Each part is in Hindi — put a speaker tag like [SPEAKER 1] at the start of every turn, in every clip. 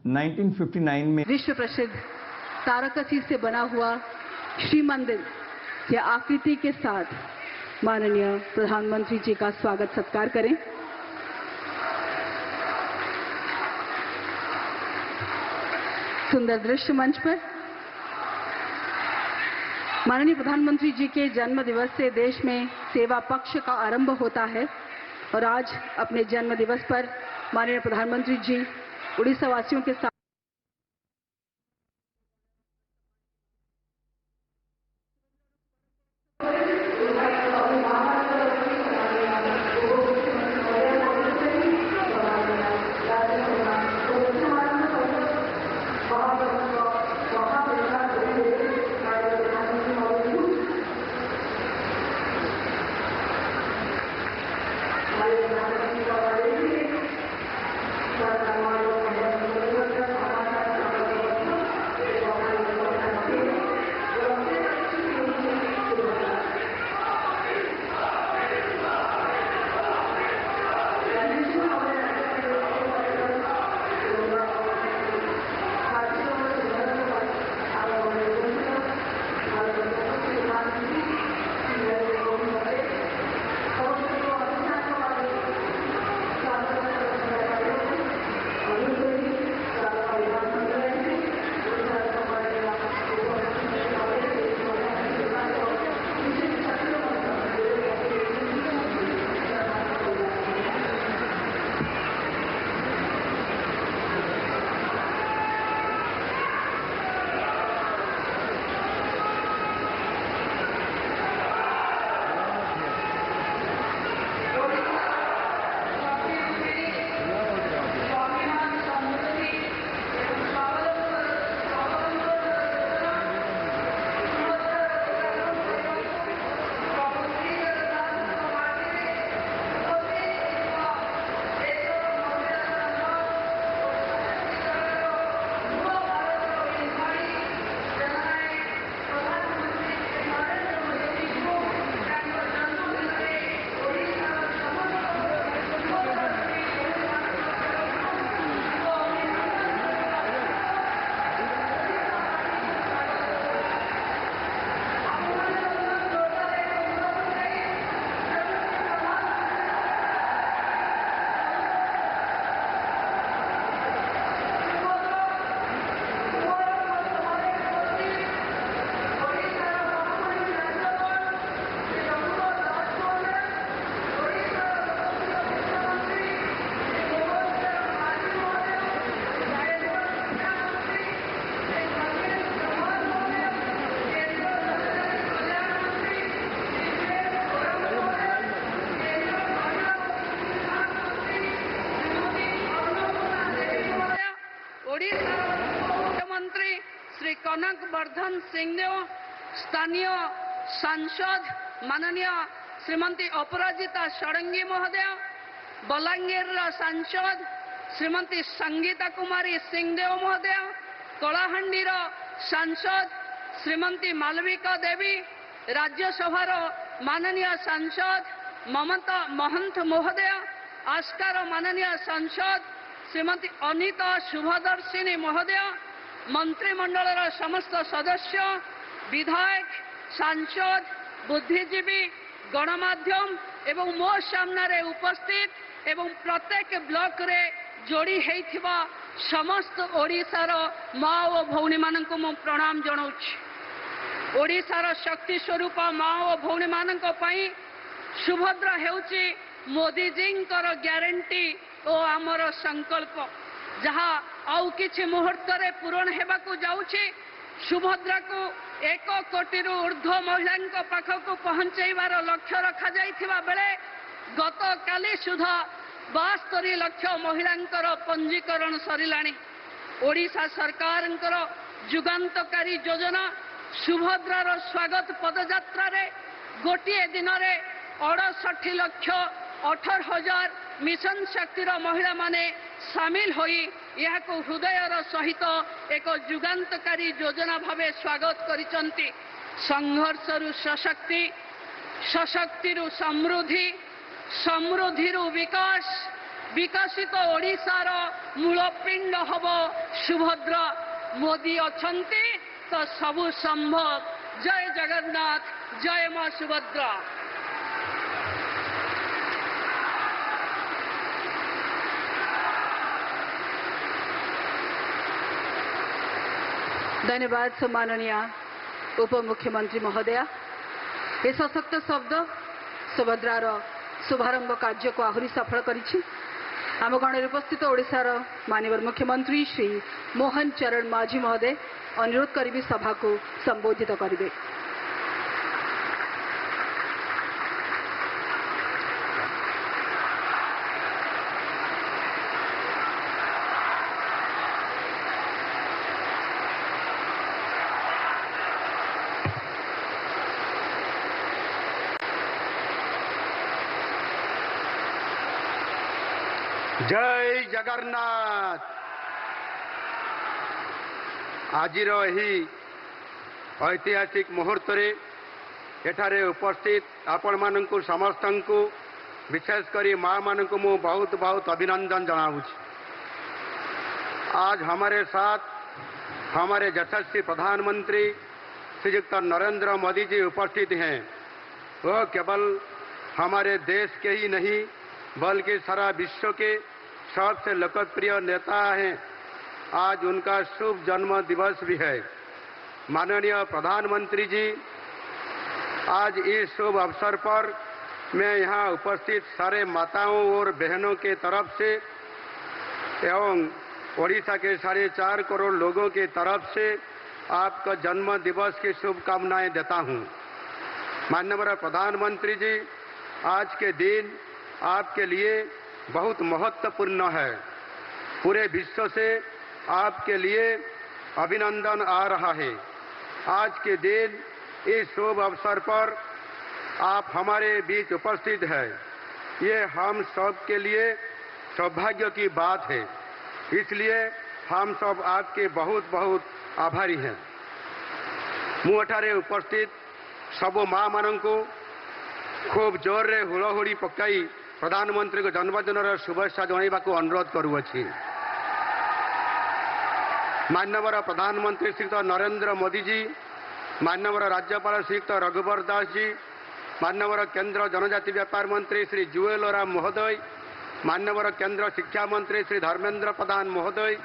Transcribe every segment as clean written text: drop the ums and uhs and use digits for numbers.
[SPEAKER 1] 1959 में
[SPEAKER 2] विश्व प्रसिद्ध तारकसी से बना हुआ श्री मंदिर की आकृति के साथ माननीय प्रधानमंत्री जी का स्वागत सत्कार करें। सुंदर दृश्य मंच पर माननीय प्रधानमंत्री जी के जन्म दिवस से देश में सेवा पक्ष का आरंभ होता है और आज अपने जन्म दिवस पर माननीय प्रधानमंत्री जी उड़ीसा वासियों के साथ मुख्यमंत्री श्री कनक वर्धन सिंहदेव, स्थानीय सांसद माननीय श्रीमती अपराजिता षडंगी महोदय, बलांगीर सांसद श्रीमती संगीता कुमारी सिंहदेव महोदय, कलाहांडी सांसद श्रीमती मालविका देवी, राज्यसभा माननीय सांसद ममता महंत महोदय, आस्कार माननीय सांसद श्रीमती अनिता शुभदर्शिनी महोदय, मंत्रिमंडल समस्त सदस्य, विधायक, सांसद, बुद्धिजीवी, गणमाध्यम एवं मो सामने उपस्थित एवं प्रत्येक ब्लॉक रे जोड़ी होइथिबा समस्त ओडिशार माँ और भौणी मानक मु प्रणाम जनाउछि। ओडिशार शक्ति स्वरूप माँ और भौणी मानक पई सुभद्रा हेउछि मोदी जींकर ग्यारंटी और आमर संकल्प, जहाँ आउ किछि मुहूर्त रे पूरण हेबाकू जाउछि। सुभद्रा को 1 कोटी ऊर्ध्व महिला पाखक पहुंचाइबार लक्ष्य रखा जाइथिबा बेले गत काली सुधा 72 लाख महिलांकर पंजीकरण सरिलाणी। ओडिशा सरकारंकर जुगांतकारी योजना सुभद्रार स्वागत पदयात्रा रे गोटिए दिन रे 68 लाख 18,000 मिशन शक्तिर महिला माने सामिल होई यह हृदयर सहित एक जुगांतकारी योजना भावे स्वागत करिसंती। संघर्षरु सशक्ति, सशक्तिरु समृद्धि, समृद्धिरु विकास,
[SPEAKER 1] विकसित ओडिशार मूलपिंड हब सुभद्रा। मोदी अछंती तो सबु संभव। जय जगन्नाथ, जय मां सुभद्रा।
[SPEAKER 2] धन्यवाद सम्माननीय उप मुख्यमंत्री महोदया। ये सशक्त शब्द सुभद्रार शुभारंभ कार्य को आहरी सफल करिछि। आम गणर उपस्थित ओडिशार माननीय मुख्यमंत्री श्री मोहन चरण माझी महोदय अनुरोध करी सभा को संबोधित करेंगे।
[SPEAKER 3] जय जगन्नाथ। आजिर यही ऐतिहासिक मुहूर्त एठारे उपस्थित आपण मानकु समस्त को विशेषकर माँ मान को मु बहुत बहुत अभिनंदन जनाऊँ। आज हमारे साथ हमारे यशस्वी प्रधानमंत्री श्रीयुक्त नरेंद्र मोदी जी उपस्थित हैं। वह केवल हमारे देश के ही नहीं बल्कि सारा विश्व के सबसे लोकप्रिय नेता हैं। आज उनका शुभ जन्म दिवस भी है। माननीय प्रधानमंत्री जी, आज इस शुभ अवसर पर मैं यहाँ उपस्थित सारे माताओं और बहनों के तरफ से एवं ओडिशा के 4.5 करोड़ लोगों के तरफ से आपका जन्म दिवस की शुभकामनाएं देता हूँ। माननीय प्रधानमंत्री जी, आज के दिन आपके लिए बहुत महत्वपूर्ण है। पूरे विश्व से आपके लिए अभिनंदन आ रहा है। आज के दिन इस शुभ अवसर पर आप हमारे बीच उपस्थित हैं। ये हम सब के लिए सौभाग्य की बात है। इसलिए हम सब आपके बहुत बहुत आभारी हैं। मुठारे उपस्थित सब माँ मान को खूब जोर रे हुड़हुड़ी पकाई प्रधानमंत्री को जन्मदिन शुभेच्छा जनइबा को अनुरोध करुअछि। माननीय प्रधानमंत्री श्रीयुक्त नरेंद्र मोदी जी, माननीय राज्यपाल श्रीयुक्त रघुवर दास जी, माननीय केंद्र जनजाति व्यापार मंत्री श्री जुएल ओराम महोदय, माननीय केंद्र शिक्षा मंत्री श्री धर्मेंद्र प्रधान महोदय,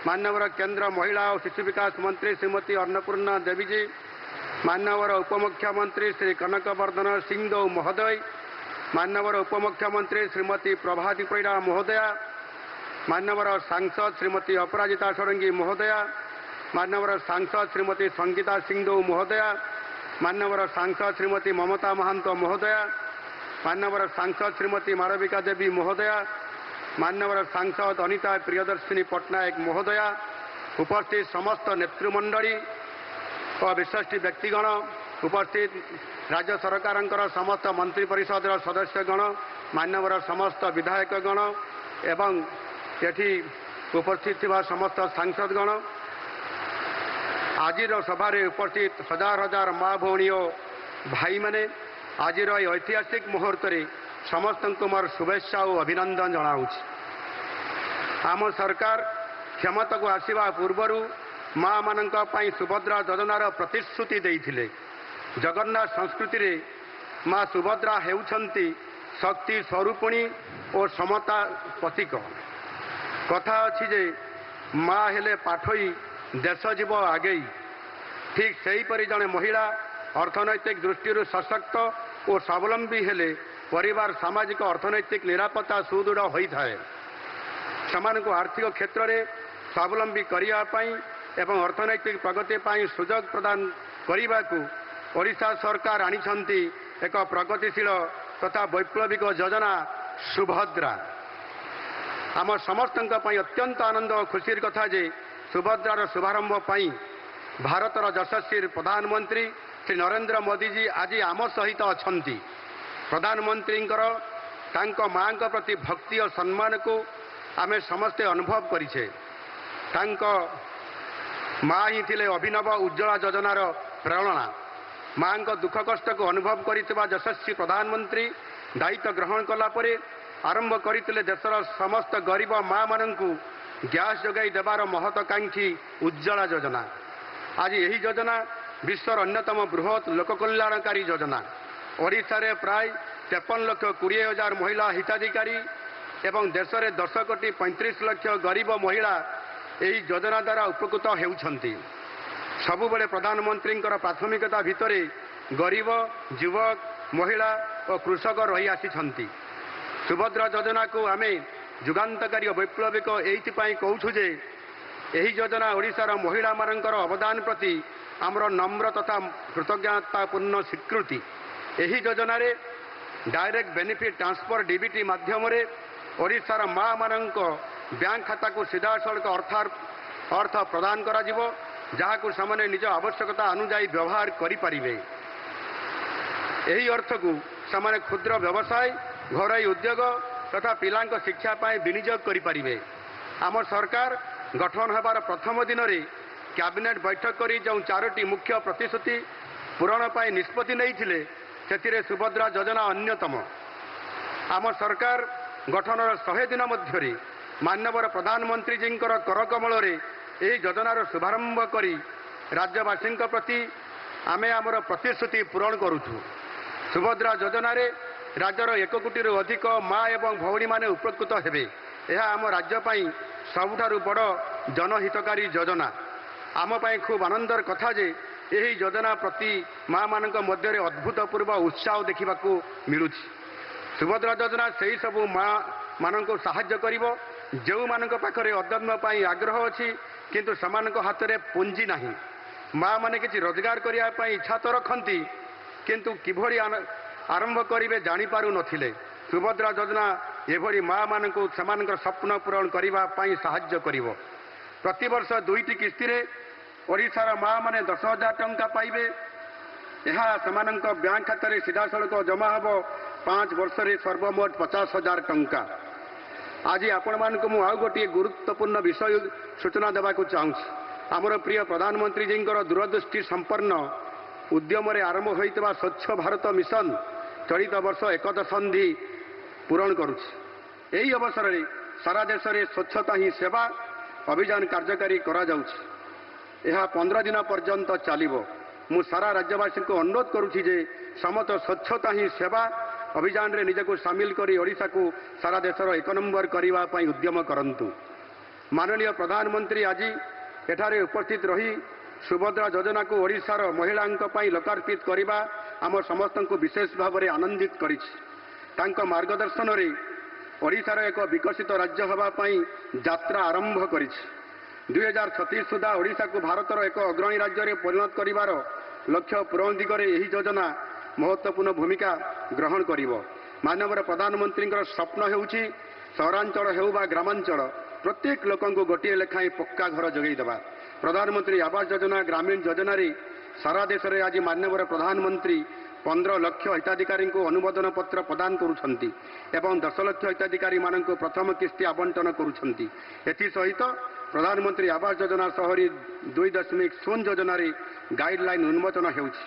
[SPEAKER 3] माननीय केंद्र महिला और शिशु विकास मंत्री श्रीमती अन्नपूर्णा देवी जी, माननीय उपमुख्यमंत्री श्री कनकवर्धन सिंहदेव महोदय, माननीय उपमुख्यमंत्री श्रीमती प्रभाती परिड़ा महोदया, माननीय सांसद श्रीमती अपराजिता षडंगी महोदया, माननीय सांसद श्रीमती संगीता सिंहदेव महोदया, माननीय सांसद श्रीमती ममता महांत महोदया, माननीय सांसद श्रीमती मालविका देवी महोदया, माननीय सांसद अनिता प्रियदर्शिनी पट्टनायक महोदया, उपस्थित समस्त नेतृमंडली और विशिष्ट व्यक्तिगण, उपस्थित राज्य सरकार समस्त मंत्री परिषद सदस्यगण, मान्यवर समस्त विधायकगण एवं ये उपस्थित समस्त सांसदगण, आज सभार उपस्थित हजार हजार माँ भौणी और भाई मैंने आज ऐतिहासिक मुहूर्त समस्त को मोर शुभेच्छा और अभिनंदन जनाऊँ। आम सरकार क्षमता को आसवा पूर्वर माँ मान सुभद्रा योजनार प्रतिश्रुति देइथिले। जगन्नाथ संस्कृति रे माँ सुभद्रा हेउछंती शक्ति स्वरूपिणी और समता प्रतीक। कथा अच्छी जे माँ हेले पाठई देश जीव आगेई। ठीक से ही जड़े महिला अर्थनैतिक दृष्टि सशक्त और स्वावलंबी हेले परिवार सामाजिक अर्थनैतिक निरापत्ता सुदृढ़ होता है। समान को आर्थिक क्षेत्र में स्वावलंबी करने एवं अर्थनैतिक प्रगति पर सुजोग प्रदान करने को ओडिशा सरकार आनिछंती एक प्रगतिशील तथा वैप्लविक योजना सुभद्रा। आम समस्त अत्यंत आनंद और खुशीर कथा जे सुभद्रार शुभारंभ पाई भारतर यशस्वी प्रधानमंत्री श्री नरेंद्र मोदी जी आज आम सहित अछंती। प्रधानमंत्री माँ प्रति भक्ति और सम्मान को आमे समस्ते अनुभव करिछे। माँ ही थिले अभिनव उज्ज्वला योजनार प्रेरणा। माँ दुख कष्ट को अनुभव करिଥିବା यशस्वी प्रधानमंत्री दायित्व ग्रहण कला परे आरंभ करते देशर समस्त गरीब माँ मानू गैस जोगाई देवार महत्वाकांक्षी उज्ज्वला योजना। आज यही योजना विश्वर अन्यतम बृहत लोक कल्याणकारी योजना। ओडिशा रे प्राय 53,20,000 महिला हिताधिकारी एवं देश में 10,35,00,000 गरीब महिला यही योजना द्वारा उपकृत होउछंती। सबुबले प्रधानमंत्री प्राथमिकता भितर गरीब युवक महिला और कृषक रही आसी। सुभद्रा योजना को आम जुगान्तकारी वैप्लविक एइथिपाई कहूछु जे यही योजना ओडिशार महिला मानकर अवदान प्रति आमर नम्र तथा कृतज्ञतापूर्ण स्वीकृति। यही योजना रे डायरेक्ट बेनिफिट ट्रांसफर डीबीटी माध्यम ओडिशार माँ मानक बैंक खाता को सीधासलख अर्थ प्रदान करा जिवो, जहाकु सामान्य निज आवश्यकता अनुजाई व्यवहार करिपारिबे। यही अर्थ को सामान्य क्षुद्र व्यवसाय घरोई उद्योग तथा पिलांक शिक्षा पाए विनियोग करिपारिबे। आम सरकार गठन होबार प्रथम दिन में कैबिनेट बैठक करी जो 4टी मुख्य प्रतिश्रुति पूरण पाई निष्पत्ति नहीं से सुभद्रा योजना अन्यतम। आम सरकार गठनर 100 दिन मध्य माननीय प्रधानमंत्री जी कर कमल यही योजनार शुभारंभ करी राज्यवासी प्रति आमे आमर प्रतिश्रुति पूरण करुछु। सुभद्रा योजना रे राज्यर 1 कोटी अधिक माँ एवं भौणी माने उपकृत हेबे। यह आम राज्य पाई सबुठारु बड़ जनहितकारी योजना। आम पाई खूब आनंदर कथा जे यही योजना प्रति माँ मानक मध्य अद्भुतपूर्व उत्साह देखा मिलूँ। सुभद्रा योजना से ही सबू माँ मानक साहाय्य करिवो जो मानक पाखरे अदम्य पाई आग्रह अछि किंतु समानक हाथ में पुंजी नहीं। माँ माने किछि रोजगार करिया पाई इच्छा तो रखती किंतु किभଳି आरंभ करिवे जानि पारु नथिले। सुभद्रा योजना एभଳି माँ मानक समानकर स्वप्न पूरण करिवा पाई साहाय्य करिवो। प्रतिवर्ष 2टी किस्ती रे ओडिशार माँ माने 10,000 टंका पाइबे। यह समानक बैंक खाता रे सीधासलख जमा हबो 5 वर्ष रे सर्वमोट 50,000 टंका। आज आपण मानक मु आउ गोटे गुरुत्वपूर्ण विषय सूचना देवाक चाहूँगी। आमर प्रिय प्रधानमंत्री जी दूरदृष्टि संपन्न उद्यम आरंभ होता स्वच्छ भारत मिशन चलित वर्ष 1 दशंधि पूरण करुछि। यही अवसर में सारा देश में स्वच्छता ही सेवा अभियान कार्यकारी करा जाउछि। यह 15 दिन पर्यंत चलिबो। मु सारा राज्यवासी को अनुरोध करुछि जे समस्त स्वच्छता ही सेवा अभियान रे निजको सामिल करी ओडिशा को सारा देशर 1 नंबर करने पाई उद्यम करंतु। माननीय प्रधानमंत्री आज एठारे उपस्थित रही सुभद्रा योजना को ओडिशार महिलांक पाई लोकार्पित करने आम समस्त को विशेष भाव में आनंदित करिछि। तांको मार्गदर्शन रे ओडिशार एक विकसित राज्य हवा पाई यात्रा आरंभ करिछि। 2036 सुधा ओडिशा को भारतर एक अग्रणी राज्य में परिणत करिवार लक्ष्य पूरण दिगरे यही योजना महत्वपूर्ण भूमिका ग्रहण करिवो। माननीय प्रधानमंत्री स्वप्न हेउछि सहरांचल हेउ बा ग्रामांचल प्रत्येक लोकन को गोटे लेखाएं पक्का घर जोगई देवा। प्रधानमंत्री आवास योजना ग्रामीण योजना रे सारा देश में आज माननीय प्रधानमंत्री 15 लाख हिताधिकारी को अनुमोदन पत्र प्रदान करुछंती एवं 10 लाख हिताधिकारी मानक प्रथम किस्ती आवंटन करुछंती। एथि सहित प्रधानमंत्री आवास योजना शहरी 2.0 योजना रे गाइडलाइन उन्मोचन हेउछि।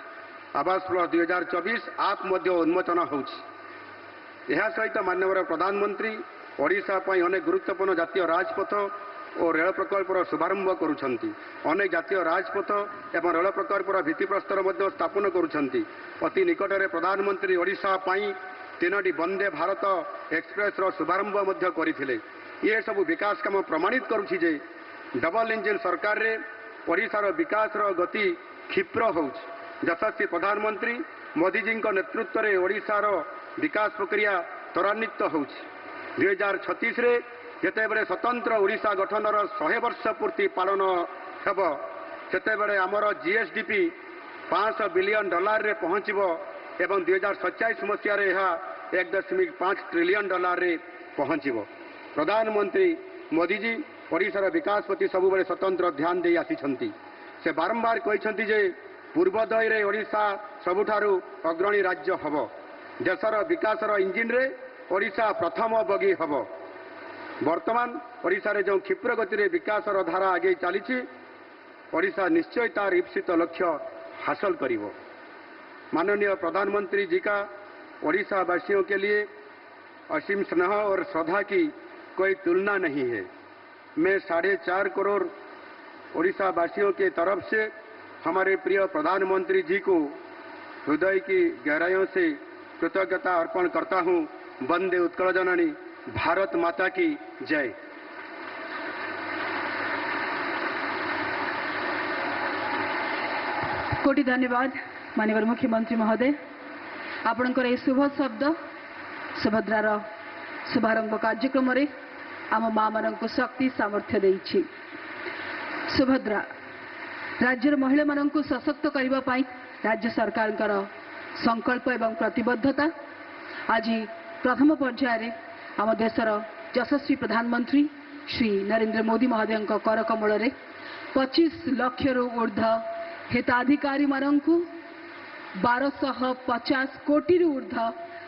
[SPEAKER 3] आवास प्लस 2024 आप मध्य उन्मोचन होउछि। यह सहित माननीय प्रधानमंत्री ओडिशा पई अनेक गुरुत्वपूर्ण जातीय राजपथ और रेल प्रकल्पर शुभारंभ करुछंती। अनेक जातीय राजपथ एवं रेल प्रकल्पर भित्तिप्रस्तर मध्य स्थापन करुछंती। अति निकट में प्रधानमंत्री ओडिशा पई 3टी वंदे भारत एक्सप्रेस रो शुभारंभ मध्य करिथिले। ये सब विकास काम प्रमाणित करुछि जे डबल इंजिन सरकार रे ओडिशार विकास रो गति क्षिप्र होउछि। यशस्वी प्रधानमंत्री मोदी जी नेतृत्व में ओडिशार विकास प्रक्रिया त्वरान्वित होउछि। 2036 रे जेतेबेले स्वतंत्र ओडिशा गठनर 100 वर्ष पूर्ति पालन हेब सेतेबेले आमर जीएसडीपी $500 बिलियन रे पहुँचब एवं 2027 मसीह यह $1.5 ट्रिलियन रे पहुँचब। प्रधानमंत्री मोदी जी ओडिशार विकास प्रति सबुबले स्वतंत्र ध्यान दे आसिछंती। से बारंबार कहते जे पूर्वोदय रे ओडिशा सबुठारु अग्रणी राज्य हब। देशर विकासर इंजिन रे ओडिशा प्रथम बगी हब। वर्तमान ओडिशा रे जो क्षिप्र गति रे विकासर धारा आगे चली ओडिशा निश्चय तार ईप्सित लक्ष्य हासिल करिवो। माननीय प्रधानमंत्री जी का ओडिशा वासियों के लिए असीम स्नेह और श्रद्धा की कोई तुलना नहीं है। मैं 4.5 करोड़ ओडिशा वासियों के तरफ से हमारे प्रिय प्रधानमंत्री जी को हृदय की गहराइयों से कृतज्ञता अर्पण करता हूं। वंदे उत्कल जननी, भारत माता की जय।
[SPEAKER 2] कोटि धन्यवाद माननीय मुख्यमंत्री महोदय। आपणकर ए शुभ शब्द सुभद्रार शुभारंभ कार्यक्रम रे आम माँ मान शक्ति सामर्थ्य देइछि। सुभद्रा राज्यर महिला मान सशक्त करने राज्य सरकार संकल्प एवं प्रतिबद्धता आज प्रथम पर्यायर आम देशर यशस्वी प्रधानमंत्री श्री नरेंद्र मोदी महोदय कर कमल 25 लाख रु ऊर्ध्व हिताधिकारी मानू 1250 कोटी रु ऊर्ध्व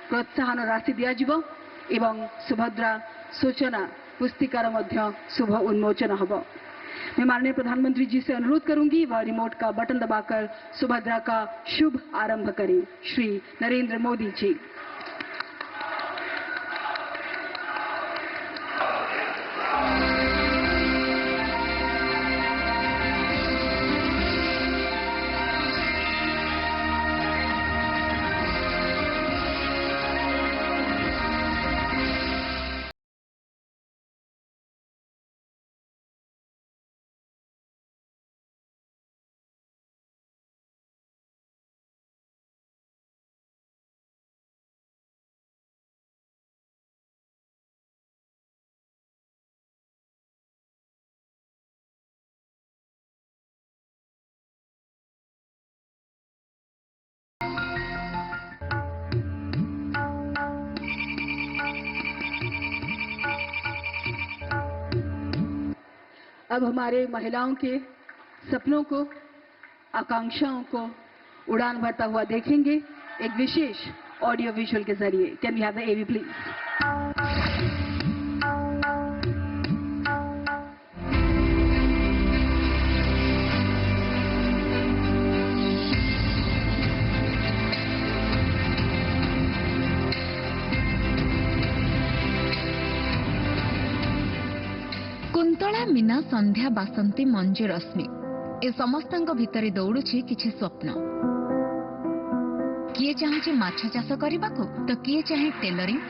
[SPEAKER 2] प्रोत्साहन राशि दिज्व एवं सुभद्रा सूचना पुस्तिकार शुभ उन्मोचन हम। मैं माननीय प्रधानमंत्री जी से अनुरोध करूंगी वह रिमोट का बटन दबाकर सुभद्रा का शुभ आरंभ करें। श्री नरेंद्र मोदी जी। अब हमारे महिलाओं के सपनों को, आकांक्षाओं को उड़ान भरता हुआ देखेंगे एक विशेष ऑडियो विजुअल के जरिए। Can we have the AV please?
[SPEAKER 4] Kuntala Meena Sandhya Basanti Manju Rashmi ए समस्त भितर दौड़ुछि किछि स्वप्न। किए चाहे माछ चाष करने तो किए चाहे टेलरिंग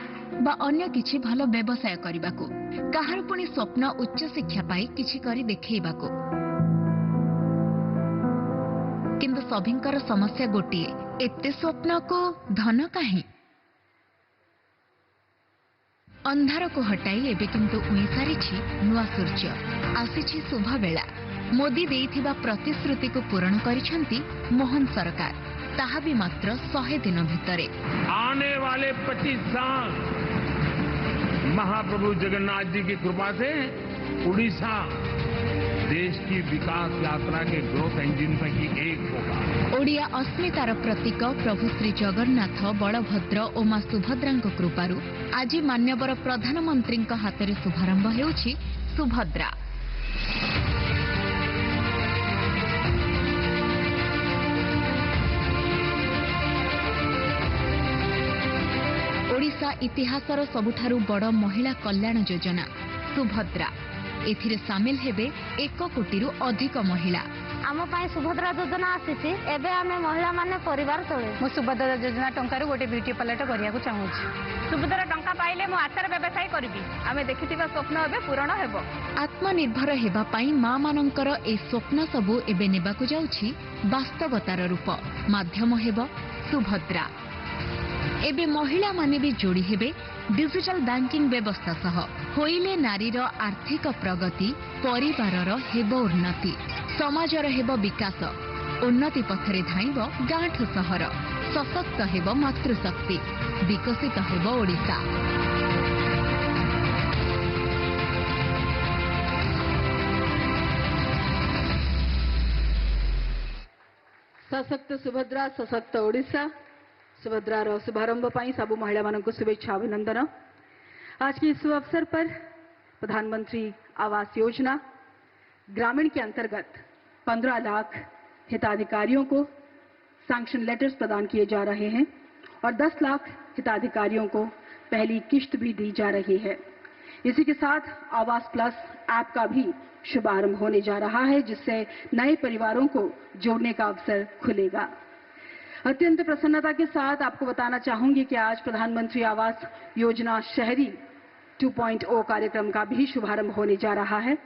[SPEAKER 4] बा अन्य किछि भलो व्यवसाय करने को, कहार पुणी स्वप्न उच्च शिक्षा पाई किछि करी देखैबाको। किंतु सभिंकर समस्या गोटिए, एते स्वप्न को धन काहे? अंधार को हटाई एबे किंतु उई सारिछि नुआ सूर्य। आसीछि शुभ बेला। मोदी देइथिबा प्रतिश्रुति को पूरण करिसंती मोहन सरकार, ताहा भी मात्र 100 दिन भितरे।
[SPEAKER 5] आने वाले 25 साल महाप्रभु जगन्नाथ जी की कृपा से उड़ीसा देश की विकास यात्रा के ग्रोथ इंजिन पैकी एक होगा।
[SPEAKER 4] ओडिया अस्मितार प्रतीक प्रभु श्री जगन्नाथ, बलभद्र और मां सुभद्रा कृपारू आज मान्यवर प्रधानमंत्री हाथ में शुभारंभ हेउछि सुभद्रा। ओडिशा इतिहासर सबुठारु बड़ महिला कल्याण योजना सुभद्रा। एथिरे सामिल हेबे 1 कोटी अधिक महिला।
[SPEAKER 6] आम सुभद्रा योजना आसी एबे आमे महिला माने परिवार चले।
[SPEAKER 2] मो सुभद्रा योजना टंकार गोटे ब्यूटी पार्लर करिया को चाहूँ।
[SPEAKER 6] सुभद्रा टंका पाइले मो आचार व्यवसाय करबी। आमे देखिथिबा स्वप्न एबे पूरण हेबो।
[SPEAKER 4] आत्मनिर्भर हेबा पई मां मानकर ए स्वप्न सबु एबे नेबाकु जाउछि वास्तवतार रूप। माध्यम हेबो सुभद्रा। एबे महिला माने भी जोड़ी हेबे डिजिटल बैंकिंग व्यवस्था सह। होइले नारीर आर्थिक प्रगति, परिवारर हेबो उन्नति, समाजर हेबो विकास। उन्नति पथरे धाइबो गाँठु सहर। सशक्त हेबो मातृशक्ति, विकसित हेबो ओडिशा।
[SPEAKER 2] सशक्त सुभद्रा, सशक्त ओडिशा। सुभद्रार शुभारंभ पाई सबु महिला मानक शुभेच्छा, अभिनंदन। आज के इस अवसर पर प्रधानमंत्री आवास योजना ग्रामीण के अंतर्गत 15 लाख हिताधिकारियों को सैंक्शन लेटर्स प्रदान किए जा रहे हैं और 10 लाख हिताधिकारियों को पहली किश्त भी दी जा रही है। इसी के साथ आवास प्लस ऐप का भी शुभारंभ होने जा रहा है, जिससे नए परिवारों को जोड़ने का अवसर खुलेगा। अत्यंत प्रसन्नता के साथ आपको बताना चाहूंगी कि आज प्रधानमंत्री आवास योजना शहरी 2.0 कार्यक्रम का भी शुभारंभ होने जा रहा है।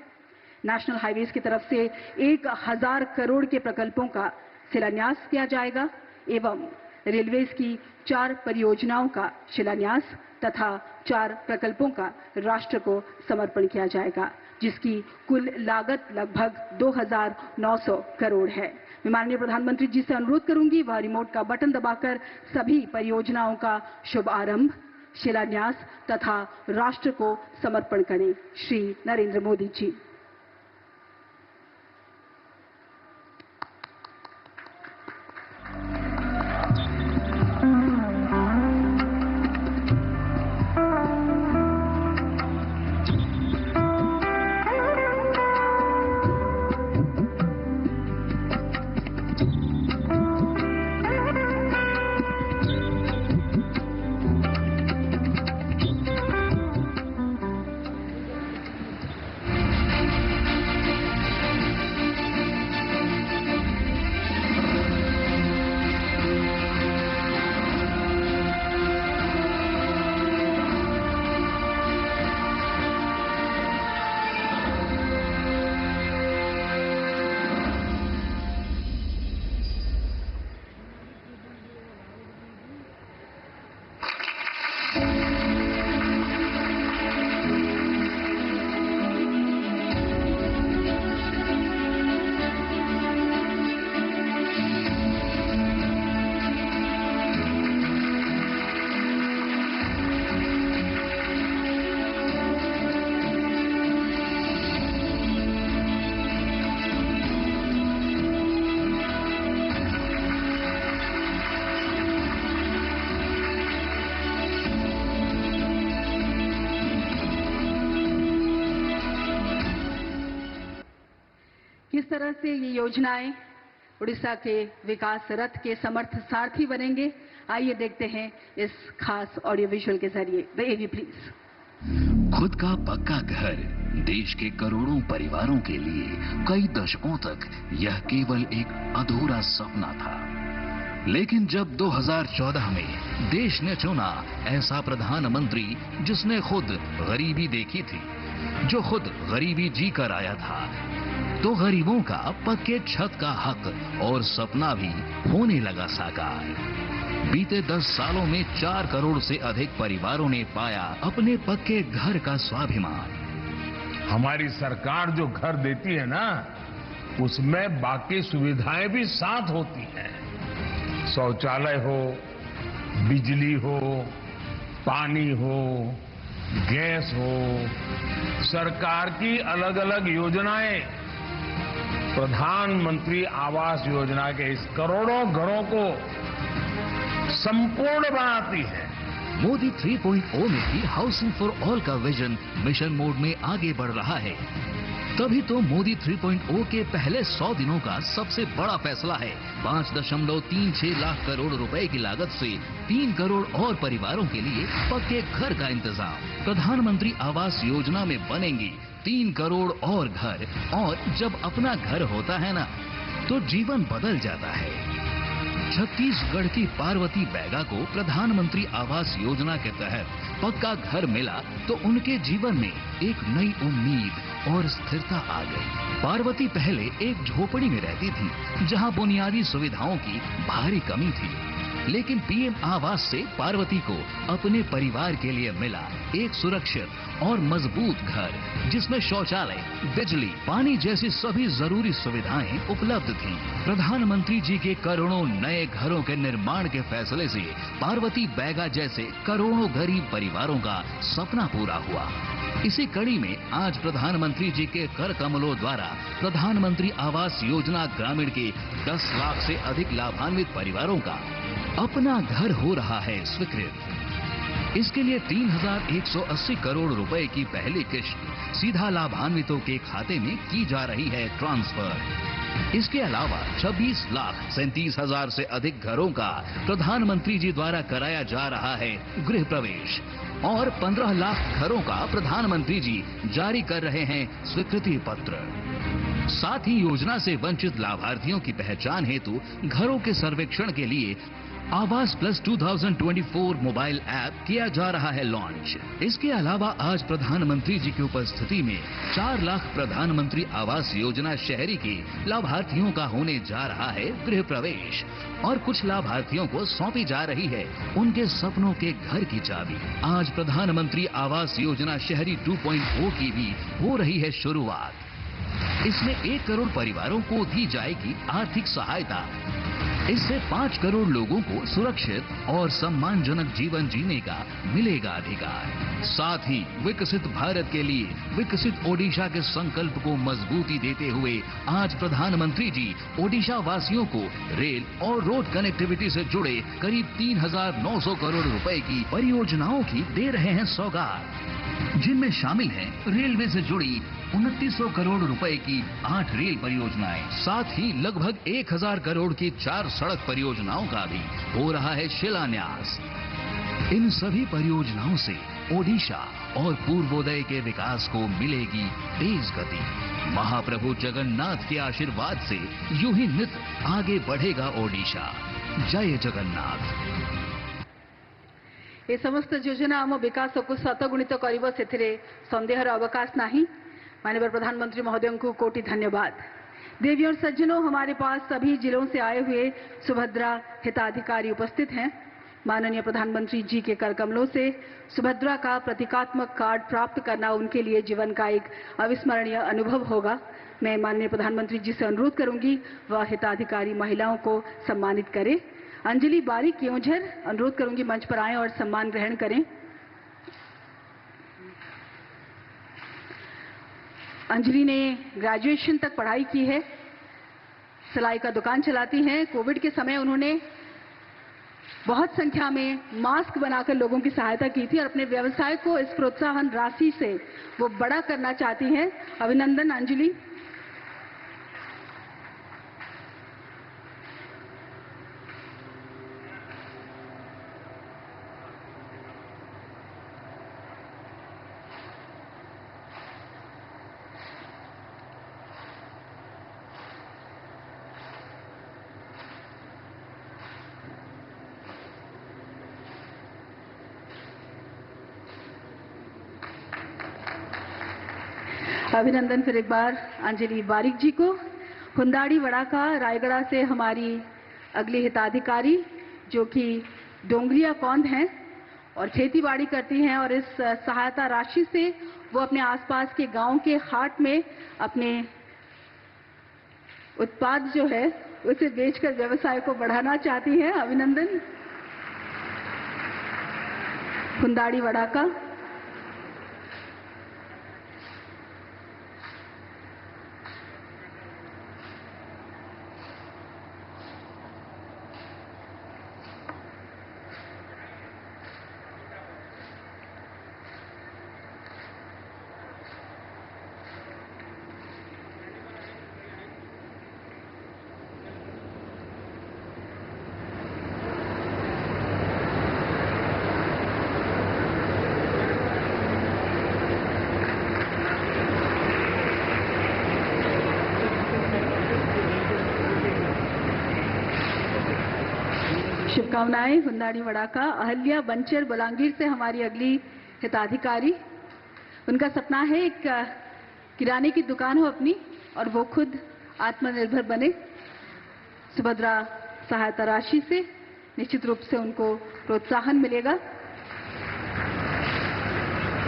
[SPEAKER 2] नेशनल हाईवेज की तरफ से 1000 करोड़ के प्रकल्पों का शिलान्यास किया जाएगा एवं रेलवेज की 4 परियोजनाओं का शिलान्यास तथा 4 प्रकल्पों का राष्ट्र को समर्पण किया जाएगा, जिसकी कुल लागत लगभग 2900 करोड़ है। मैं माननीय प्रधानमंत्री जी से अनुरोध करूंगी वह रिमोट का बटन दबाकर सभी परियोजनाओं का शुभारंभ, शिलान्यास तथा राष्ट्र को समर्पण करें। श्री नरेंद्र मोदी जी। किस तरह से ये योजनाएं उड़ीसा के विकास रथ के समर्थ सारथी बनेंगे, आइए देखते हैं इस खास ऑडियो विजुअल के जरिए। The AV please.
[SPEAKER 7] खुद का पक्का घर देश के करोड़ों परिवारों के लिए कई दशकों तक यह केवल एक अधूरा सपना था, लेकिन जब 2014 में देश ने चुना ऐसा प्रधानमंत्री जिसने खुद गरीबी देखी थी, जो खुद गरीबी जी कर आया था, तो गरीबों का पक्के छत का हक और सपना भी होने लगा साकार। बीते 10 सालों में 4 करोड़ से अधिक परिवारों ने पाया अपने पक्के घर का स्वाभिमान।
[SPEAKER 5] हमारी सरकार जो घर देती है ना, उसमें बाकी सुविधाएं भी साथ होती हैं। शौचालय हो, बिजली हो, पानी हो, गैस हो, सरकार की अलग अलग योजनाएं प्रधानमंत्री आवास योजना के इस करोड़ों घरों को संपूर्ण बनाती है।
[SPEAKER 7] मोदी 3.0 में भी हाउसिंग फॉर ऑल का विजन मिशन मोड में आगे बढ़ रहा है। तभी तो मोदी 3.0 के पहले 100 दिनों का सबसे बड़ा फैसला है 5.36 लाख करोड़ रुपए की लागत से 3 करोड़ और परिवारों के लिए पक्के घर का इंतजाम। प्रधानमंत्री आवास योजना में बनेंगी 3 करोड़ और घर, और जब अपना घर होता है ना, तो जीवन बदल जाता है। छत्तीसगढ़ की पार्वती बैगा को प्रधानमंत्री आवास योजना के तहत पक्का घर मिला तो उनके जीवन में एक नई उम्मीद और स्थिरता आ गई। पार्वती पहले एक झोपड़ी में रहती थी जहां बुनियादी सुविधाओं की भारी कमी थी, लेकिन पीएम आवास से पार्वती को अपने परिवार के लिए मिला एक सुरक्षित और मजबूत घर, जिसमें शौचालय, बिजली, पानी जैसी सभी जरूरी सुविधाएं उपलब्ध थीं। प्रधानमंत्री जी के करोड़ों नए घरों के निर्माण के फैसले से पार्वती बैगा जैसे करोड़ों गरीब परिवारों का सपना पूरा हुआ। इसी कड़ी में आज प्रधानमंत्री जी के कर कमलों द्वारा प्रधानमंत्री आवास योजना ग्रामीण के 10 लाख से अधिक लाभान्वित परिवारों का अपना घर हो रहा है स्वीकृत। इसके लिए 3,180 करोड़ रुपए की पहली किश्त सीधा लाभान्वितों के खाते में की जा रही है ट्रांसफर। इसके अलावा 26,37,000 से अधिक घरों का प्रधानमंत्री जी द्वारा कराया जा रहा है गृह प्रवेश और 15 लाख घरों का प्रधानमंत्री जी जारी कर रहे हैं स्वीकृति पत्र। साथ ही योजना से वंचित लाभार्थियों की पहचान हेतु घरों के सर्वेक्षण के लिए आवास प्लस 2024 मोबाइल ऐप किया जा रहा है लॉन्च। इसके अलावा आज प्रधानमंत्री जी की उपस्थिति में 4 लाख प्रधानमंत्री आवास योजना शहरी के लाभार्थियों का होने जा रहा है गृह प्रवेश और कुछ लाभार्थियों को सौंपी जा रही है उनके सपनों के घर की चाबी। आज प्रधानमंत्री आवास योजना शहरी 2.0 की भी हो रही है शुरुआत। इसमें 1 करोड़ परिवारों को दी जाएगी आर्थिक सहायता। इससे 5 करोड़ लोगों को सुरक्षित और सम्मानजनक जीवन जीने का मिलेगा अधिकार। साथ ही विकसित भारत के लिए विकसित ओडिशा के संकल्प को मजबूती देते हुए आज प्रधानमंत्री जी ओडिशा वासियों को रेल और रोड कनेक्टिविटी से जुड़े करीब 3,900 करोड़ रुपए की परियोजनाओं की दे रहे हैं सौगात, जिनमें शामिल है रेलवे से जुड़ी 2900 करोड़ रुपए की 8 रेल परियोजनाएं, साथ ही लगभग 1,000 करोड़ की 4 सड़क परियोजनाओं का भी हो रहा है शिलान्यास। इन सभी परियोजनाओं से ओडिशा और पूर्वोदय के विकास को मिलेगी तेज गति। महाप्रभु जगन्नाथ के आशीर्वाद से यूं ही नित आगे बढ़ेगा ओडिशा। जय जगन्नाथ।
[SPEAKER 2] ये समस्त योजना आम विकास को शतगुणित कर संदेहर अवकाश नहीं। माननीय प्रधानमंत्री महोदय को कोटि धन्यवाद। देवी और सज्जनों, हमारे पास सभी जिलों से आए हुए सुभद्रा हिताधिकारी उपस्थित हैं। माननीय प्रधानमंत्री जी के कर कमलों से सुभद्रा का प्रतीकात्मक कार्ड प्राप्त करना उनके लिए जीवन का एक अविस्मरणीय अनुभव होगा। मैं माननीय प्रधानमंत्री जी से अनुरोध करूंगी वह हिताधिकारी महिलाओं को सम्मानित करें। अंजलि बारिक क्योंझर अनुरोध करूंगी मंच पर आएं और सम्मान ग्रहण करें। अंजलि ने ग्रेजुएशन तक पढ़ाई की है, सिलाई का दुकान चलाती हैं। कोविड के समय उन्होंने बहुत संख्या में मास्क बनाकर लोगों की सहायता की थी और अपने व्यवसाय को इस प्रोत्साहन राशि से वो बड़ा करना चाहती हैं। अभिनंदन अंजलि। अभिनंदन फिर एक बार अंजलि बारिक जी को। हुंदाड़ी वड़ाका रायगढ़ से हमारी अगली हिताधिकारी जो कि डोंगरिया कौंद हैं और खेतीबाड़ी करती हैं और इस सहायता राशि से वो अपने आसपास के गांव के हाट में अपने उत्पाद जो है उसे बेचकर व्यवसाय को बढ़ाना चाहती हैं। अभिनंदन हुंदाड़ी वड़ाका। शुभकामनाएं हुंदाड़ी वड़ाका। अहल्या बंचर बलांगीर से हमारी अगली हिताधिकारी। उनका सपना है एक किराने की दुकान हो अपनी और वो खुद आत्मनिर्भर बने। सुभद्रा सहायता राशि से निश्चित रूप से उनको प्रोत्साहन मिलेगा।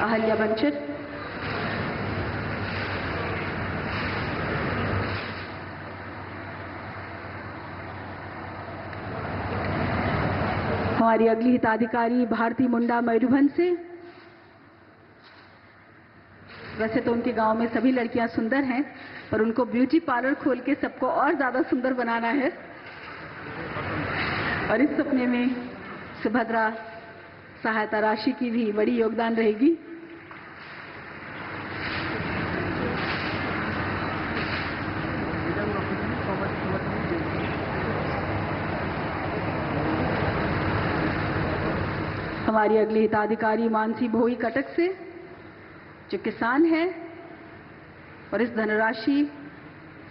[SPEAKER 2] अहल्या बंचर। हमारी अगली हिताधिकारी भारती मुंडा मयूरभंज से। वैसे तो उनके गांव में सभी लड़कियां सुंदर हैं पर उनको ब्यूटी पार्लर खोल के सबको और ज्यादा सुंदर बनाना है और इस सपने में सुभद्रा सहायता राशि की भी बड़ी योगदान रहेगी। हमारी अगली हिताधिकारी मानसी भोई कटक से, जो किसान है और इस धनराशि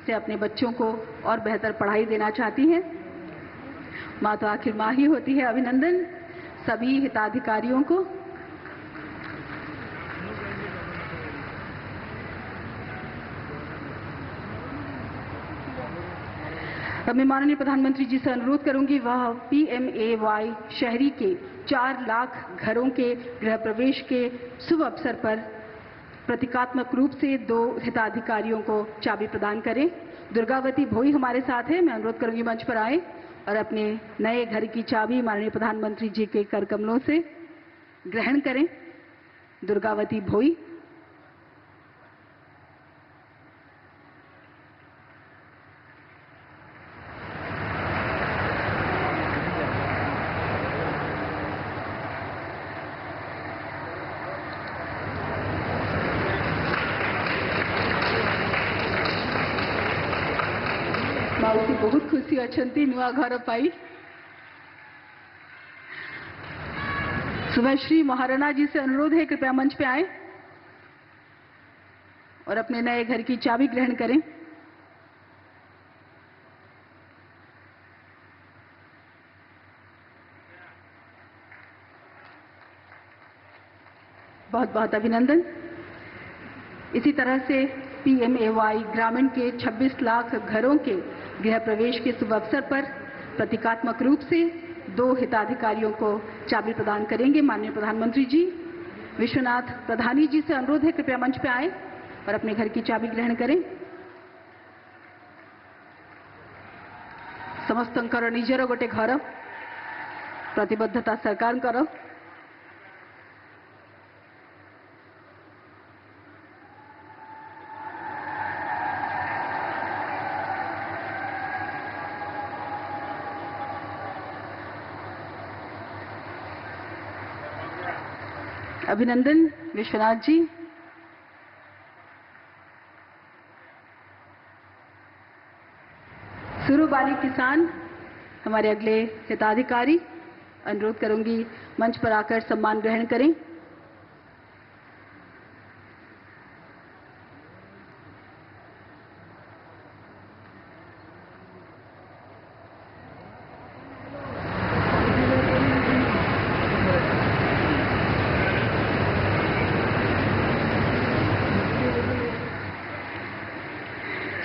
[SPEAKER 2] से अपने बच्चों को और बेहतर पढ़ाई देना चाहती हैं। माँ तो आखिर माँ ही होती है। अभिनंदन सभी हिताधिकारियों को। अब मैं माननीय प्रधानमंत्री जी से अनुरोध करूंगी वह PMAY शहरी के 4 लाख घरों के गृह प्रवेश के शुभ अवसर पर प्रतीकात्मक रूप से 2 हिताधिकारियों को चाबी प्रदान करें। दुर्गावती भोई हमारे साथ है। मैं अनुरोध करूंगी मंच पर आए और अपने नए घर की चाबी माननीय प्रधानमंत्री जी के कर कमलों से ग्रहण करें। दुर्गावती भोई। माउसी बहुत खुशी अच्छी नुआ घर पाई। सुभाश्री महाराणा जी से अनुरोध है कृपया मंच पे आए और अपने नए घर की चाबी ग्रहण करें। बहुत बहुत अभिनंदन। इसी तरह से PMAY ग्रामीण के 26 लाख घरों के गृह प्रवेश के शुभ अवसर पर प्रतीकात्मक रूप से 2 हिताधिकारियों को चाबी प्रदान करेंगे माननीय प्रधानमंत्री जी। विश्वनाथ प्रधानी जी से अनुरोध है कृपया मंच पे आए और अपने घर की चाबी ग्रहण करें। समस्तंकर निजर गोटे घर प्रतिबद्धता सरकार कर। अभिनंदन विश्वनाथ जी। सुरुबाली किसान हमारे अगले हिताधिकारी। अनुरोध करूंगी मंच पर आकर सम्मान ग्रहण करें।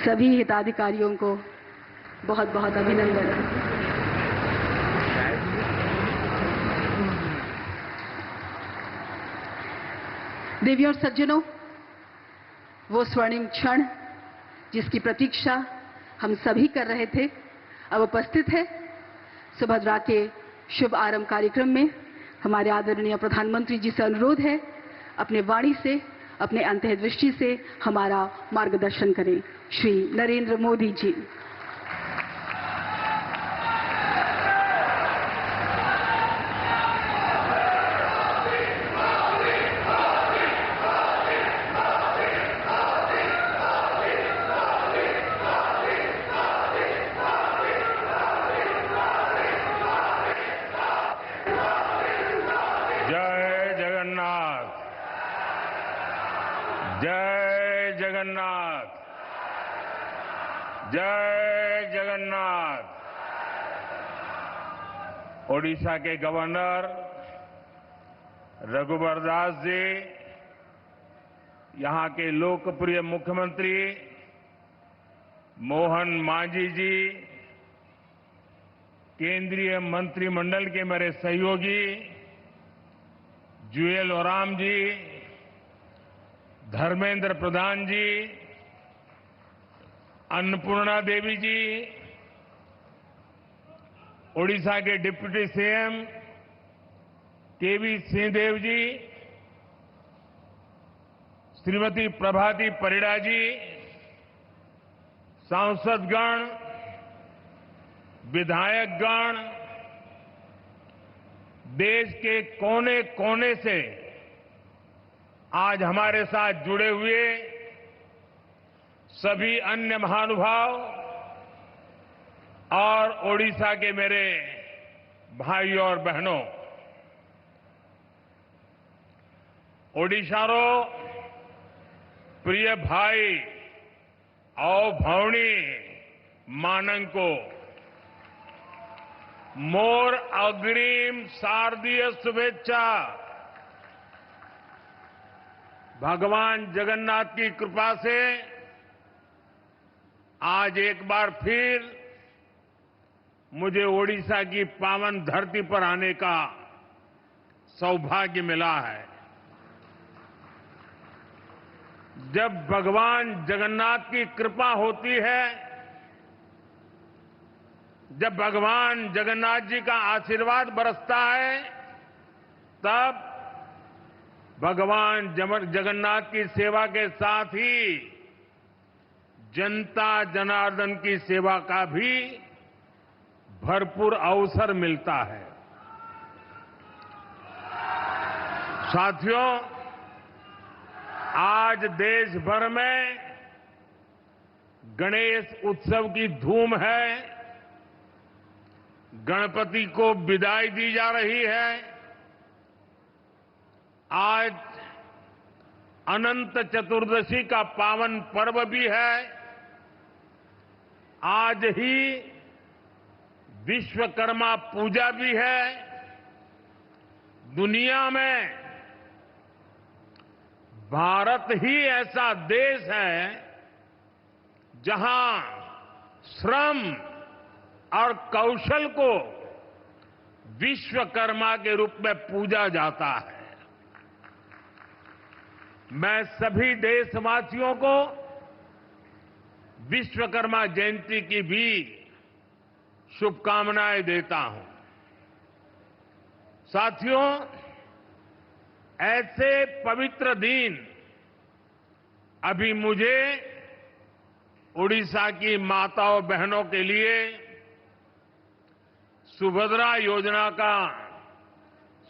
[SPEAKER 2] सभी हिताधिकारियों को बहुत बहुत अभिनंदन। देवियों और सज्जनों, वो स्वर्णिम क्षण जिसकी प्रतीक्षा हम सभी कर रहे थे अब उपस्थित है। सुभद्रा के शुभ आरंभ कार्यक्रम में हमारे आदरणीय प्रधानमंत्री जी से अनुरोध है अपने वाणी से, अपने अंतर्दृष्टि से हमारा मार्गदर्शन करें। श्री नरेंद्र मोदी जी।
[SPEAKER 5] जय जगन्नाथ, जय जगन्नाथ, जय जगन्नाथ। ओडिशा के गवर्नर रघुवर दास जी, यहां के लोकप्रिय मुख्यमंत्री मोहन मांझी जी, केंद्रीय मंत्रिमंडल के मेरे सहयोगी जुएल ओराम जी, धर्मेंद्र प्रधान जी, अन्नपूर्णा देवी जी, ओडिशा के डिप्टी सीएम केवी सिंहदेव जी, श्रीमती प्रभाती परिड़ा जी, सांसदगण, विधायकगण, देश के कोने कोने से आज हमारे साथ जुड़े हुए सभी अन्य महानुभाव और ओडिशा के मेरे भाइयों और बहनों, ओडिशारो प्रिय भाई और भौणी मानंको मोर अग्रिम शारदीय शुभेच्छा। भगवान जगन्नाथ की कृपा से आज एक बार फिर मुझे ओडिशा की पावन धरती पर आने का सौभाग्य मिला है। जब भगवान जगन्नाथ की कृपा होती है, जब भगवान जगन्नाथ जी का आशीर्वाद बरसता है, तब भगवान जगन्नाथ की सेवा के साथ ही जनता जनार्दन की सेवा का भी भरपूर अवसर मिलता है। साथियों, आज देश भर में गणेश उत्सव की धूम है। गणपति को विदाई दी जा रही है। आज अनंत चतुर्दशी का पावन पर्व भी है। आज ही विश्वकर्मा पूजा भी है। दुनिया में भारत ही ऐसा देश है जहां श्रम और कौशल को विश्वकर्मा के रूप में पूजा जाता है। मैं सभी देशवासियों को विश्वकर्मा जयंती की भी शुभकामनाएं देता हूं। साथियों, ऐसे पवित्र दिन अभी मुझे ओडिशा की माताओं बहनों के लिए सुभद्रा योजना का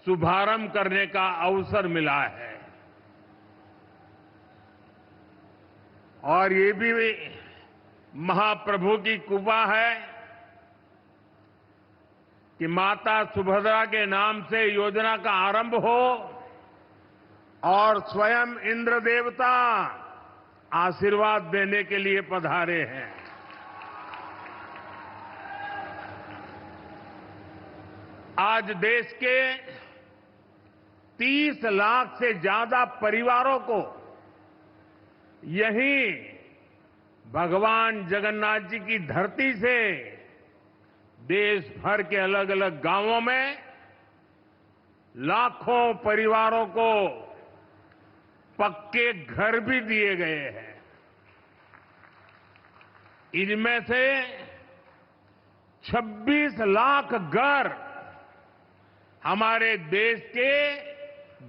[SPEAKER 5] शुभारंभ करने का अवसर मिला है। और ये भी महाप्रभु की कृपा है कि माता सुभद्रा के नाम से योजना का आरंभ हो और स्वयं इंद्र देवता आशीर्वाद देने के लिए पधारे हैं। आज देश के 30 लाख से ज्यादा परिवारों को यहीं भगवान जगन्नाथ जी की धरती से देश भर के अलग अलग गांवों में लाखों परिवारों को पक्के घर भी दिए गए हैं। इनमें से 26 लाख घर हमारे देश के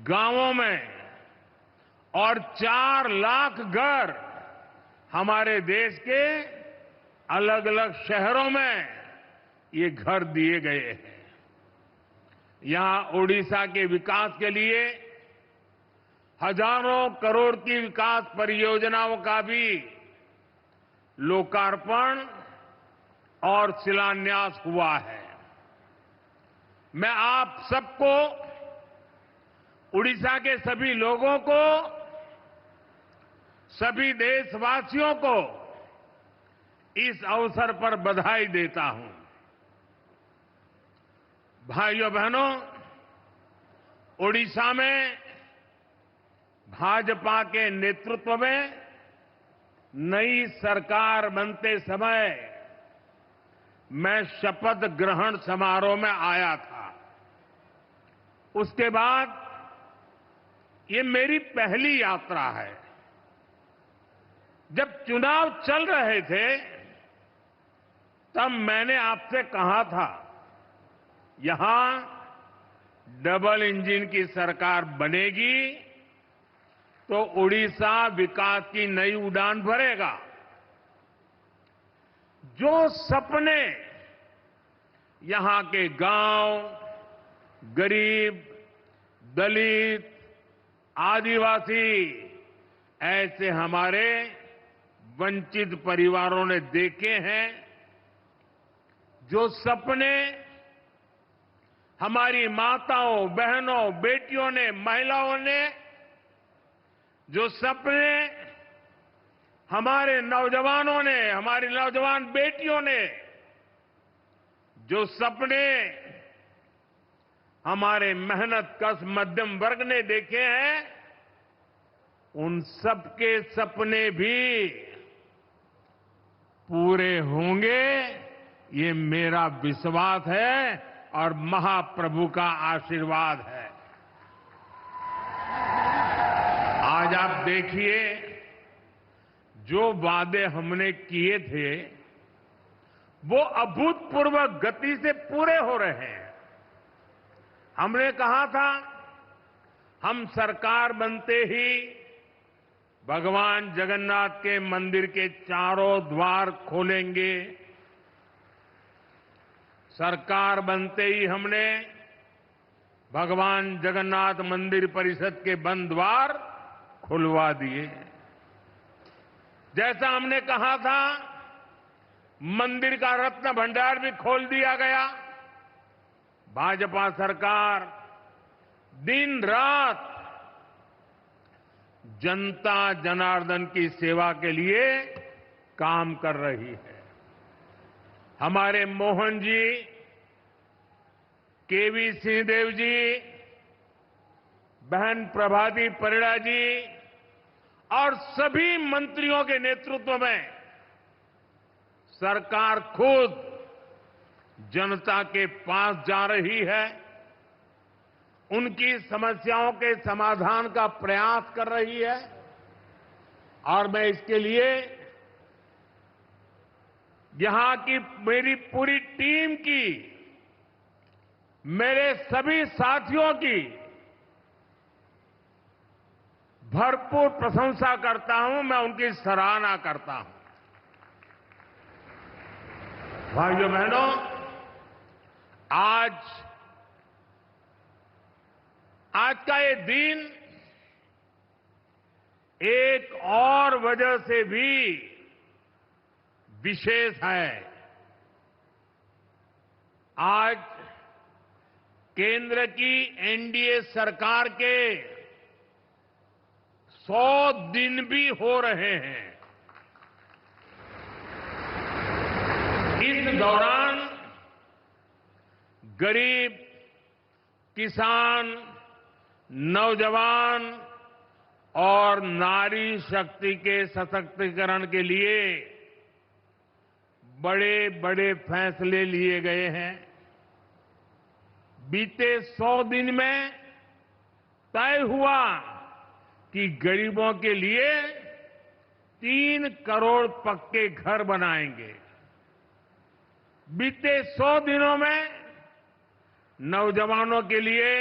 [SPEAKER 5] गांवों में और 4 लाख घर हमारे देश के अलग अलग शहरों में ये घर दिए गए हैं। यहां ओडिशा के विकास के लिए हजारों करोड़ की विकास परियोजनाओं का भी लोकार्पण और शिलान्यास हुआ है। मैं आप सबको, उड़ीसा के सभी लोगों को, सभी देशवासियों को इस अवसर पर बधाई देता हूं। भाइयों बहनों, ओडिशा में भाजपा के नेतृत्व में नई सरकार बनते समय मैं शपथ ग्रहण समारोह में आया था। उसके बाद ये मेरी पहली यात्रा है। जब चुनाव चल रहे थे तब मैंने आपसे कहा था, यहां डबल इंजन की सरकार बनेगी तो ओडिशा विकास की नई उड़ान भरेगा। जो सपने यहां के गांव, गरीब, दलित, आदिवासी, ऐसे हमारे वंचित परिवारों ने देखे हैं, जो सपने हमारी माताओं, बहनों, बेटियों ने, महिलाओं ने जो सपने हमारे नौजवानों ने, हमारी नौजवान बेटियों ने, जो सपने हमारे मेहनत कश मध्यम वर्ग ने देखे हैं, उन सबके सपने भी पूरे होंगे, ये मेरा विश्वास है और महाप्रभु का आशीर्वाद है। आज आप देखिए, जो वादे हमने किए थे वो अभूतपूर्व गति से पूरे हो रहे हैं। हमने कहा था हम सरकार बनते ही भगवान जगन्नाथ के मंदिर के चारों द्वार खोलेंगे। सरकार बनते ही हमने भगवान जगन्नाथ मंदिर परिषद के बंद द्वार खुलवा दिए। जैसा हमने कहा था, मंदिर का रत्न भंडार भी खोल दिया गया। भाजपा सरकार दिन रात जनता जनार्दन की सेवा के लिए काम कर रही है। हमारे मोहन जी, केवी सिंहदेव जी, बहन प्रभाती परिड़ा जी और सभी मंत्रियों के नेतृत्व में सरकार खुद जनता के पास जा रही है, उनकी समस्याओं के समाधान का प्रयास कर रही है। और मैं इसके लिए यहां की मेरी पूरी टीम की, मेरे सभी साथियों की भरपूर प्रशंसा करता हूं, मैं उनकी सराहना करता हूं। भाइयों बहनों, आज का ये दिन एक और वजह से भी विशेष है। आज केंद्र की एनडीए सरकार के 100 दिन भी हो रहे हैं। इस दौरान गरीब, किसान, नौजवान और नारी शक्ति के सशक्तिकरण के लिए बड़े बड़े फैसले लिए गए हैं। बीते 100 दिन में तय हुआ कि गरीबों के लिए 3 करोड़ पक्के घर बनाएंगे। बीते 100 दिनों में नौजवानों के लिए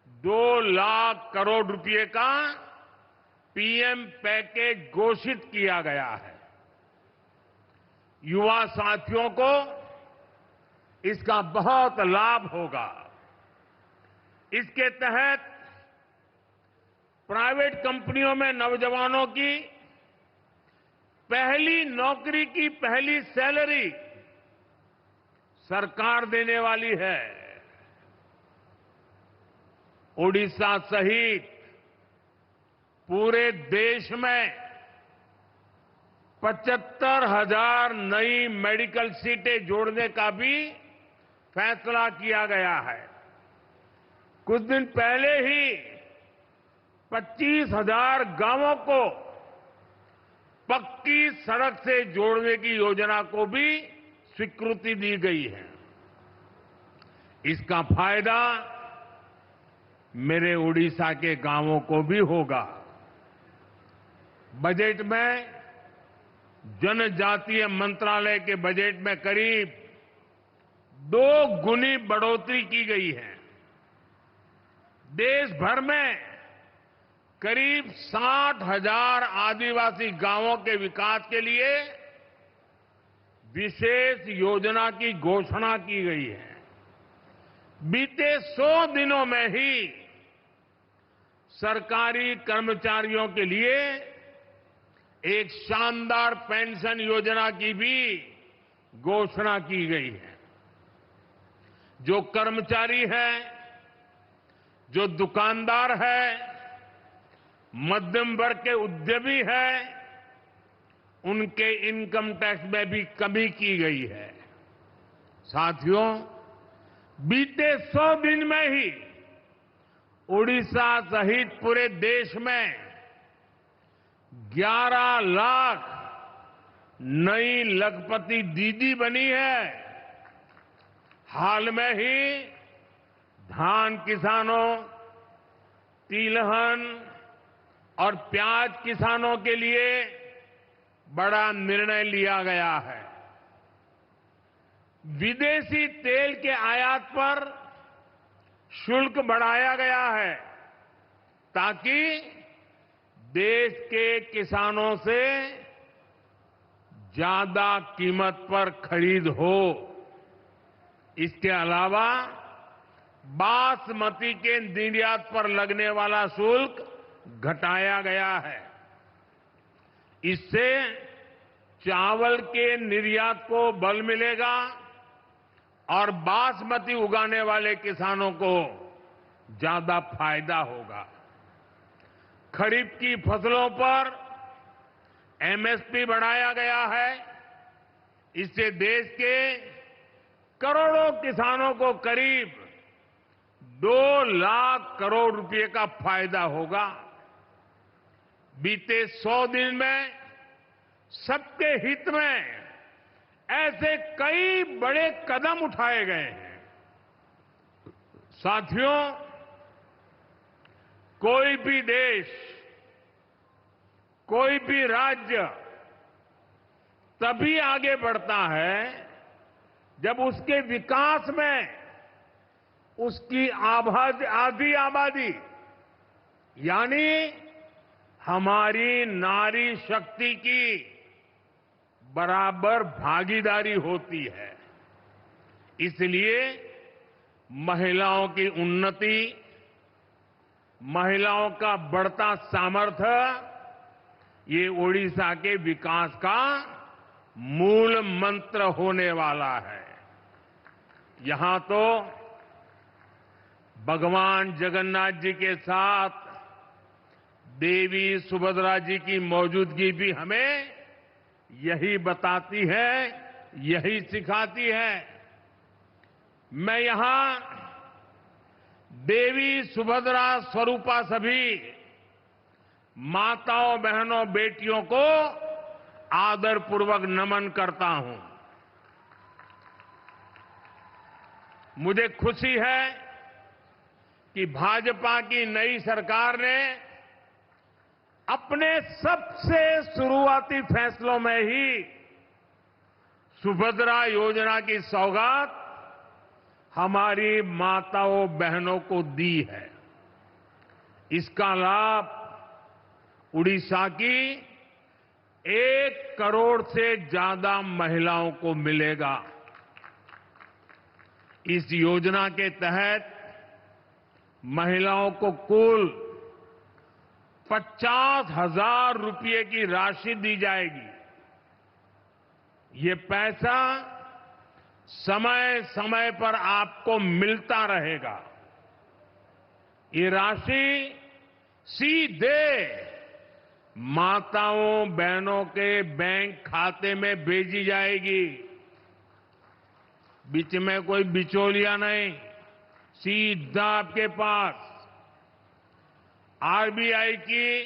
[SPEAKER 5] 2 लाख करोड़ रुपए का पीएम पैकेज घोषित किया गया है। युवा साथियों को इसका बहुत लाभ होगा। इसके तहत प्राइवेट कंपनियों में नौजवानों की पहली नौकरी की पहली सैलरी सरकार देने वाली है। ओडिशा सहित पूरे देश में 75,000 नई मेडिकल सीटें जोड़ने का भी फैसला किया गया है। कुछ दिन पहले ही 25,000 गांवों को पक्की सड़क से जोड़ने की योजना को भी स्वीकृति दी गई है। इसका फायदा मेरे उड़ीसा के गांवों को भी होगा। बजट में जनजातीय मंत्रालय के बजट में करीब 2 गुनी बढ़ोतरी की गई है। देश भर में करीब 60,000 आदिवासी गांवों के विकास के लिए विशेष योजना की घोषणा की गई है। बीते 100 दिनों में ही सरकारी कर्मचारियों के लिए एक शानदार पेंशन योजना की भी घोषणा की गई है। जो कर्मचारी है, जो दुकानदार है, मध्यम वर्ग के उद्यमी हैं, उनके इनकम टैक्स में भी कमी की गई है। साथियों, बीते 100 दिन में ही उड़ीसा सहित पूरे देश में 11 लाख नई लखपति दीदी बनी है। हाल में ही धान किसानों, तिलहन और प्याज किसानों के लिए बड़ा निर्णय लिया गया है। विदेशी तेल के आयात पर शुल्क बढ़ाया गया है ताकि देश के किसानों से ज्यादा कीमत पर खरीद हो। इसके अलावा बासमती के निर्यात पर लगने वाला शुल्क घटाया गया है। इससे चावल के निर्यात को बल मिलेगा और बासमती उगाने वाले किसानों को ज्यादा फायदा होगा। खरीफ की फसलों पर एमएसपी बढ़ाया गया है। इससे देश के करोड़ों किसानों को करीब 2 लाख करोड़ रुपए का फायदा होगा। बीते 100 दिन में सबके हित में ऐसे कई बड़े कदम उठाए गए हैं। साथियों, कोई भी देश, कोई भी राज्य तभी आगे बढ़ता है जब उसके विकास में उसकी आधी आबादी यानी हमारी नारी शक्ति की बराबर भागीदारी होती है। इसलिए महिलाओं की उन्नति, महिलाओं का बढ़ता सामर्थ्य ये ओडिशा के विकास का मूल मंत्र होने वाला है। यहां तो भगवान जगन्नाथ जी के साथ देवी सुभद्रा जी की मौजूदगी भी हमें यही बताती है, यही सिखाती है। मैं यहां देवी सुभद्रा स्वरूपा सभी माताओं, बहनों, बेटियों को आदरपूर्वक नमन करता हूं। मुझे खुशी है कि भाजपा की नई सरकार ने अपने सबसे शुरुआती फैसलों में ही सुभद्रा योजना की सौगात हमारी माताओं, बहनों को दी है। इसका लाभ उड़ीसा की 1 करोड़ से ज्यादा महिलाओं को मिलेगा। इस योजना के तहत महिलाओं को कुल 50,000 रुपये की राशि दी जाएगी। ये पैसा समय समय पर आपको मिलता रहेगा। ये राशि सीधे माताओं, बहनों के बैंक खाते में भेजी जाएगी। बीच में कोई बिचौलिया नहीं, सीधा आपके पास। आरबीआई की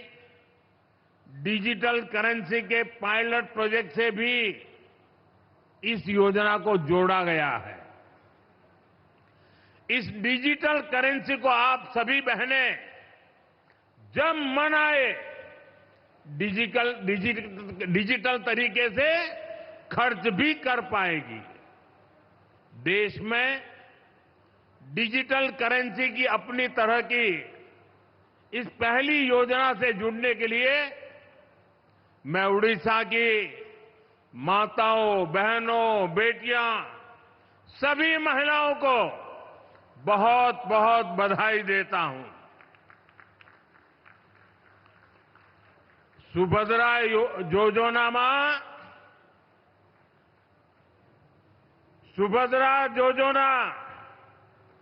[SPEAKER 5] डिजिटल करेंसी के पायलट प्रोजेक्ट से भी इस योजना को जोड़ा गया है। इस डिजिटल करेंसी को आप सभी बहनें जब मन आए डिजिटल तरीके से खर्च भी कर पाएगी। देश में डिजिटल करेंसी की अपनी तरह की इस पहली योजना से जुड़ने के लिए मैं उड़ीसा की माताओं, बहनों, बेटियां, सभी महिलाओं को बहुत बहुत बधाई देता हूं। सुभद्रा योजना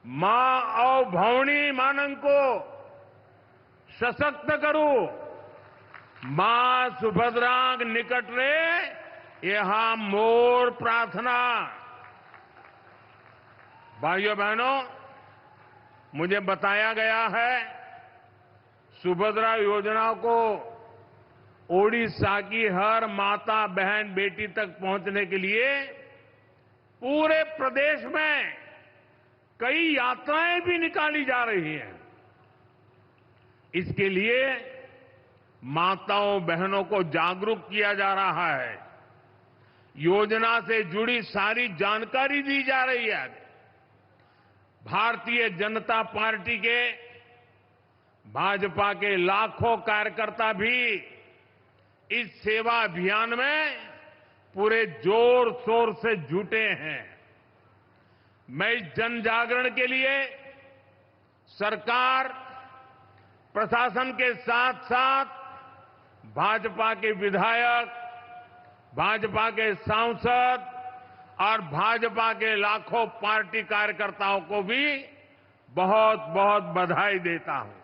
[SPEAKER 5] मां और भौणी मानन को सशक्त करू मां सुभद्रा निकट रे यहां मोर प्रार्थना। भाइयों बहनों, मुझे बताया गया है सुभद्रा योजना को ओडिशा की हर माता बहन बेटी तक पहुंचने के लिए पूरे प्रदेश में कई यात्राएं भी निकाली जा रही हैं। इसके लिए माताओं बहनों को जागरूक किया जा रहा है, योजना से जुड़ी सारी जानकारी दी जा रही है। भारतीय जनता पार्टी के भाजपा के लाखों कार्यकर्ता भी इस सेवा अभियान में पूरे जोर शोर से जुटे हैं। मैं इस जन जागरण के लिए सरकार प्रशासन के साथ साथ भाजपा के विधायक, भाजपा के सांसद और भाजपा के लाखों पार्टी कार्यकर्ताओं को भी बहुत बहुत बधाई देता हूं।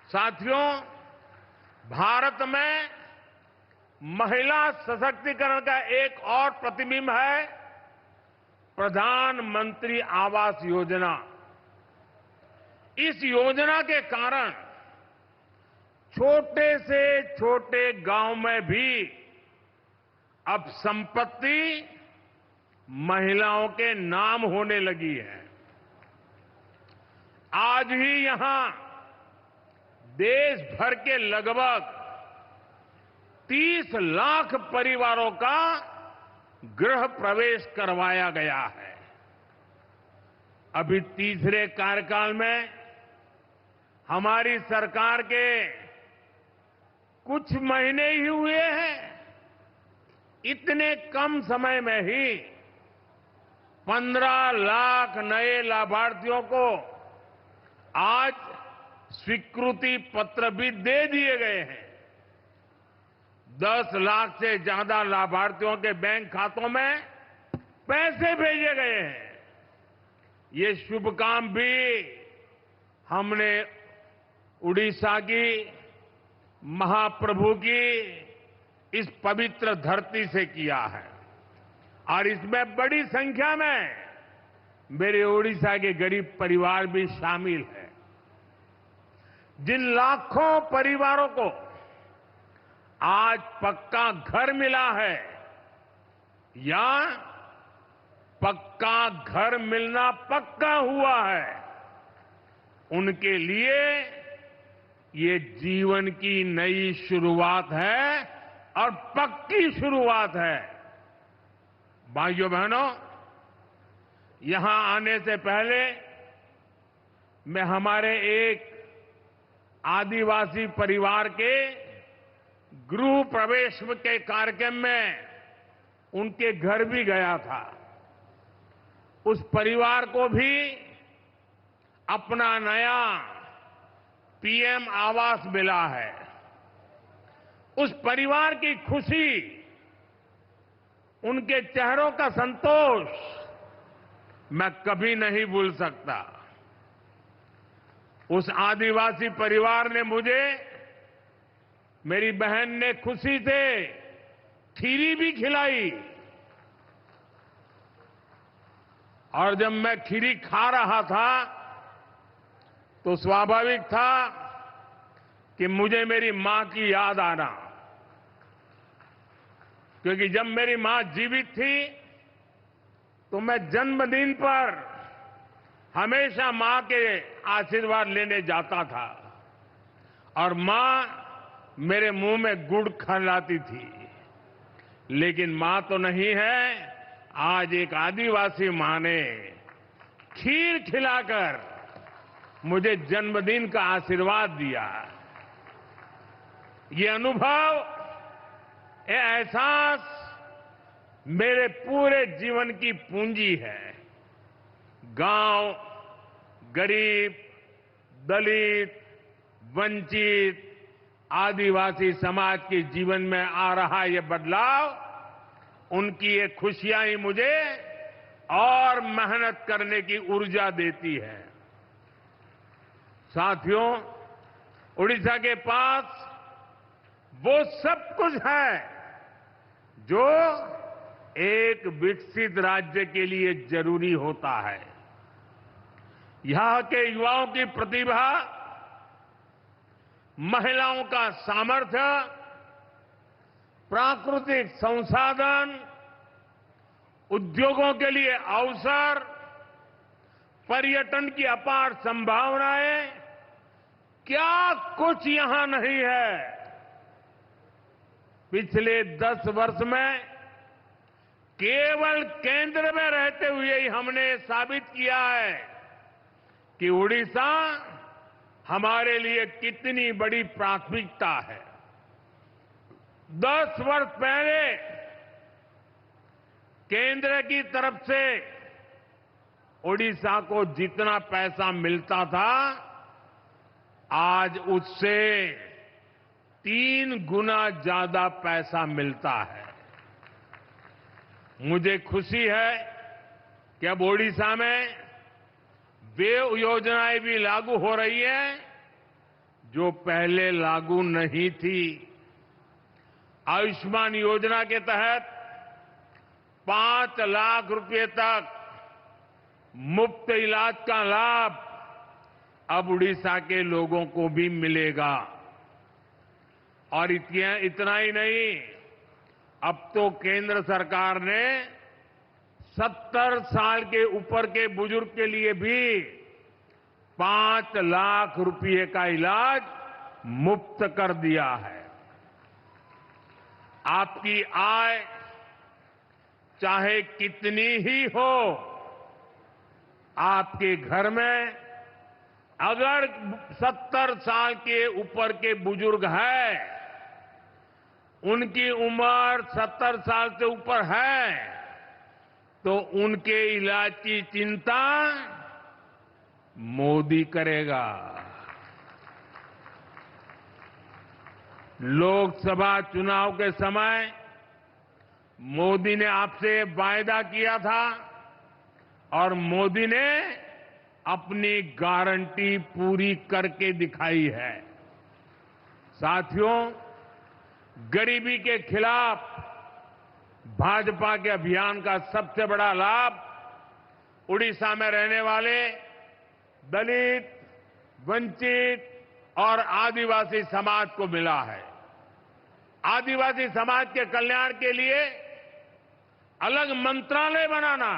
[SPEAKER 5] साथियों, भारत में महिला सशक्तिकरण का एक और प्रतिबिंब है प्रधानमंत्री आवास योजना। इस योजना के कारण छोटे से छोटे गांव में भी अब संपत्ति महिलाओं के नाम होने लगी है। आज ही यहां देश भर के लगभग 30 लाख परिवारों का गृह प्रवेश करवाया गया है। अभी तीसरे कार्यकाल में हमारी सरकार के कुछ महीने ही हुए हैं, इतने कम समय में ही 15 लाख नए लाभार्थियों को आज स्वीकृति पत्र भी दे दिए गए हैं। 10 लाख से ज्यादा लाभार्थियों के बैंक खातों में पैसे भेजे गए हैं। ये शुभ काम भी हमने उड़ीसा की महाप्रभु की इस पवित्र धरती से किया है और इसमें बड़ी संख्या में मेरे ओडिशा के गरीब परिवार भी शामिल हैं। जिन लाखों परिवारों को आज पक्का घर मिला है या पक्का घर मिलना पक्का हुआ है, उनके लिए ये जीवन की नई शुरुआत है और पक्की शुरुआत है। भाइयों बहनों, यहां आने से पहले मैं हमारे एक आदिवासी परिवार के गृह प्रवेश के कार्यक्रम में उनके घर भी गया था। उस परिवार को भी अपना नया पीएम आवास मिला है। उस परिवार की खुशी, उनके चेहरों का संतोष मैं कभी नहीं भूल सकता। उस आदिवासी परिवार ने मुझे, मेरी बहन ने खुशी से खीरी भी खिलाई और जब मैं खीरी खा रहा था तो स्वाभाविक था कि मुझे मेरी मां की याद आना, क्योंकि जब मेरी मां जीवित थी तो मैं जन्मदिन पर हमेशा मां के आशीर्वाद लेने जाता था और मां मेरे मुंह में गुड़ खिलाती थी। लेकिन मां तो नहीं है, आज एक आदिवासी मां ने खीर खिलाकर मुझे जन्मदिन का आशीर्वाद दिया। ये अनुभव, ये एहसास मेरे पूरे जीवन की पूंजी है। गांव, गरीब, दलित, वंचित, आदिवासी समाज के जीवन में आ रहा ये बदलाव, उनकी ये खुशियां ही मुझे और मेहनत करने की ऊर्जा देती है। साथियों, उड़ीसा के पास वो सब कुछ है जो एक विकसित राज्य के लिए जरूरी होता है। यहां के युवाओं की प्रतिभा, महिलाओं का सामर्थ्य, प्राकृतिक संसाधन, उद्योगों के लिए अवसर, पर्यटन की अपार संभावनाएं, क्या कुछ यहां नहीं है। पिछले 10 वर्ष में केवल केंद्र में रहते हुए ही हमने साबित किया है कि उड़ीसा हमारे लिए कितनी बड़ी प्राथमिकता है। 10 वर्ष पहले केंद्र की तरफ से उड़ीसा को जितना पैसा मिलता था, आज उससे 3 गुना ज्यादा पैसा मिलता है। मुझे खुशी है कि अब ओडिशा में वे योजनाएं भी लागू हो रही हैं जो पहले लागू नहीं थी। आयुष्मान योजना के तहत 5 लाख रुपए तक मुफ्त इलाज का लाभ अब उड़ीसा के लोगों को भी मिलेगा। और इतना ही नहीं, अब तो केंद्र सरकार ने 70 साल के ऊपर के बुजुर्ग के लिए भी 5 लाख रुपए का इलाज मुफ्त कर दिया है। आपकी आय चाहे कितनी ही हो, आपके घर में अगर 70 साल के ऊपर के बुजुर्ग हैं, उनकी उम्र 70 साल से ऊपर है, तो उनके इलाज की चिंता मोदी करेगा। लोकसभा चुनाव के समय मोदी ने आपसे वायदा किया था और मोदी ने अपनी गारंटी पूरी करके दिखाई है। साथियों, गरीबी के खिलाफ भाजपा के अभियान का सबसे बड़ा लाभ उड़ीसा में रहने वाले दलित, वंचित और आदिवासी समाज को मिला है। आदिवासी समाज के कल्याण के लिए अलग मंत्रालय बनाना,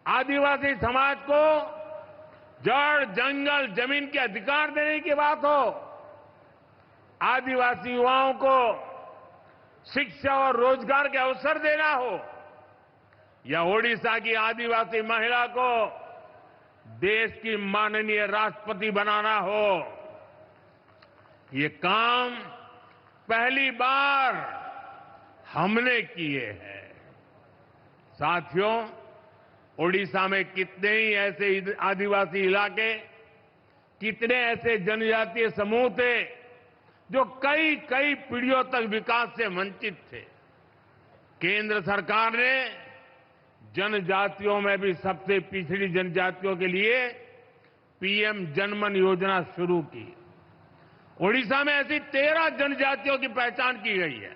[SPEAKER 5] आदिवासी समाज को जड़, जंगल, जमीन के अधिकार देने की बात हो, आदिवासी युवाओं को शिक्षा और रोजगार के अवसर देना हो, या ओडिशा की आदिवासी महिला को देश की माननीय राष्ट्रपति बनाना हो, ये काम पहली बार हमने किए हैं। साथियों, ओडिशा में कितने ही ऐसे आदिवासी इलाके, कितने ऐसे जनजातीय समूह थे जो कई कई पीढ़ियों तक विकास से वंचित थे। केंद्र सरकार ने जनजातियों में भी सबसे पिछड़ी जनजातियों के लिए पीएम जनमन योजना शुरू की। ओडिशा में ऐसी 13 जनजातियों की पहचान की गई है।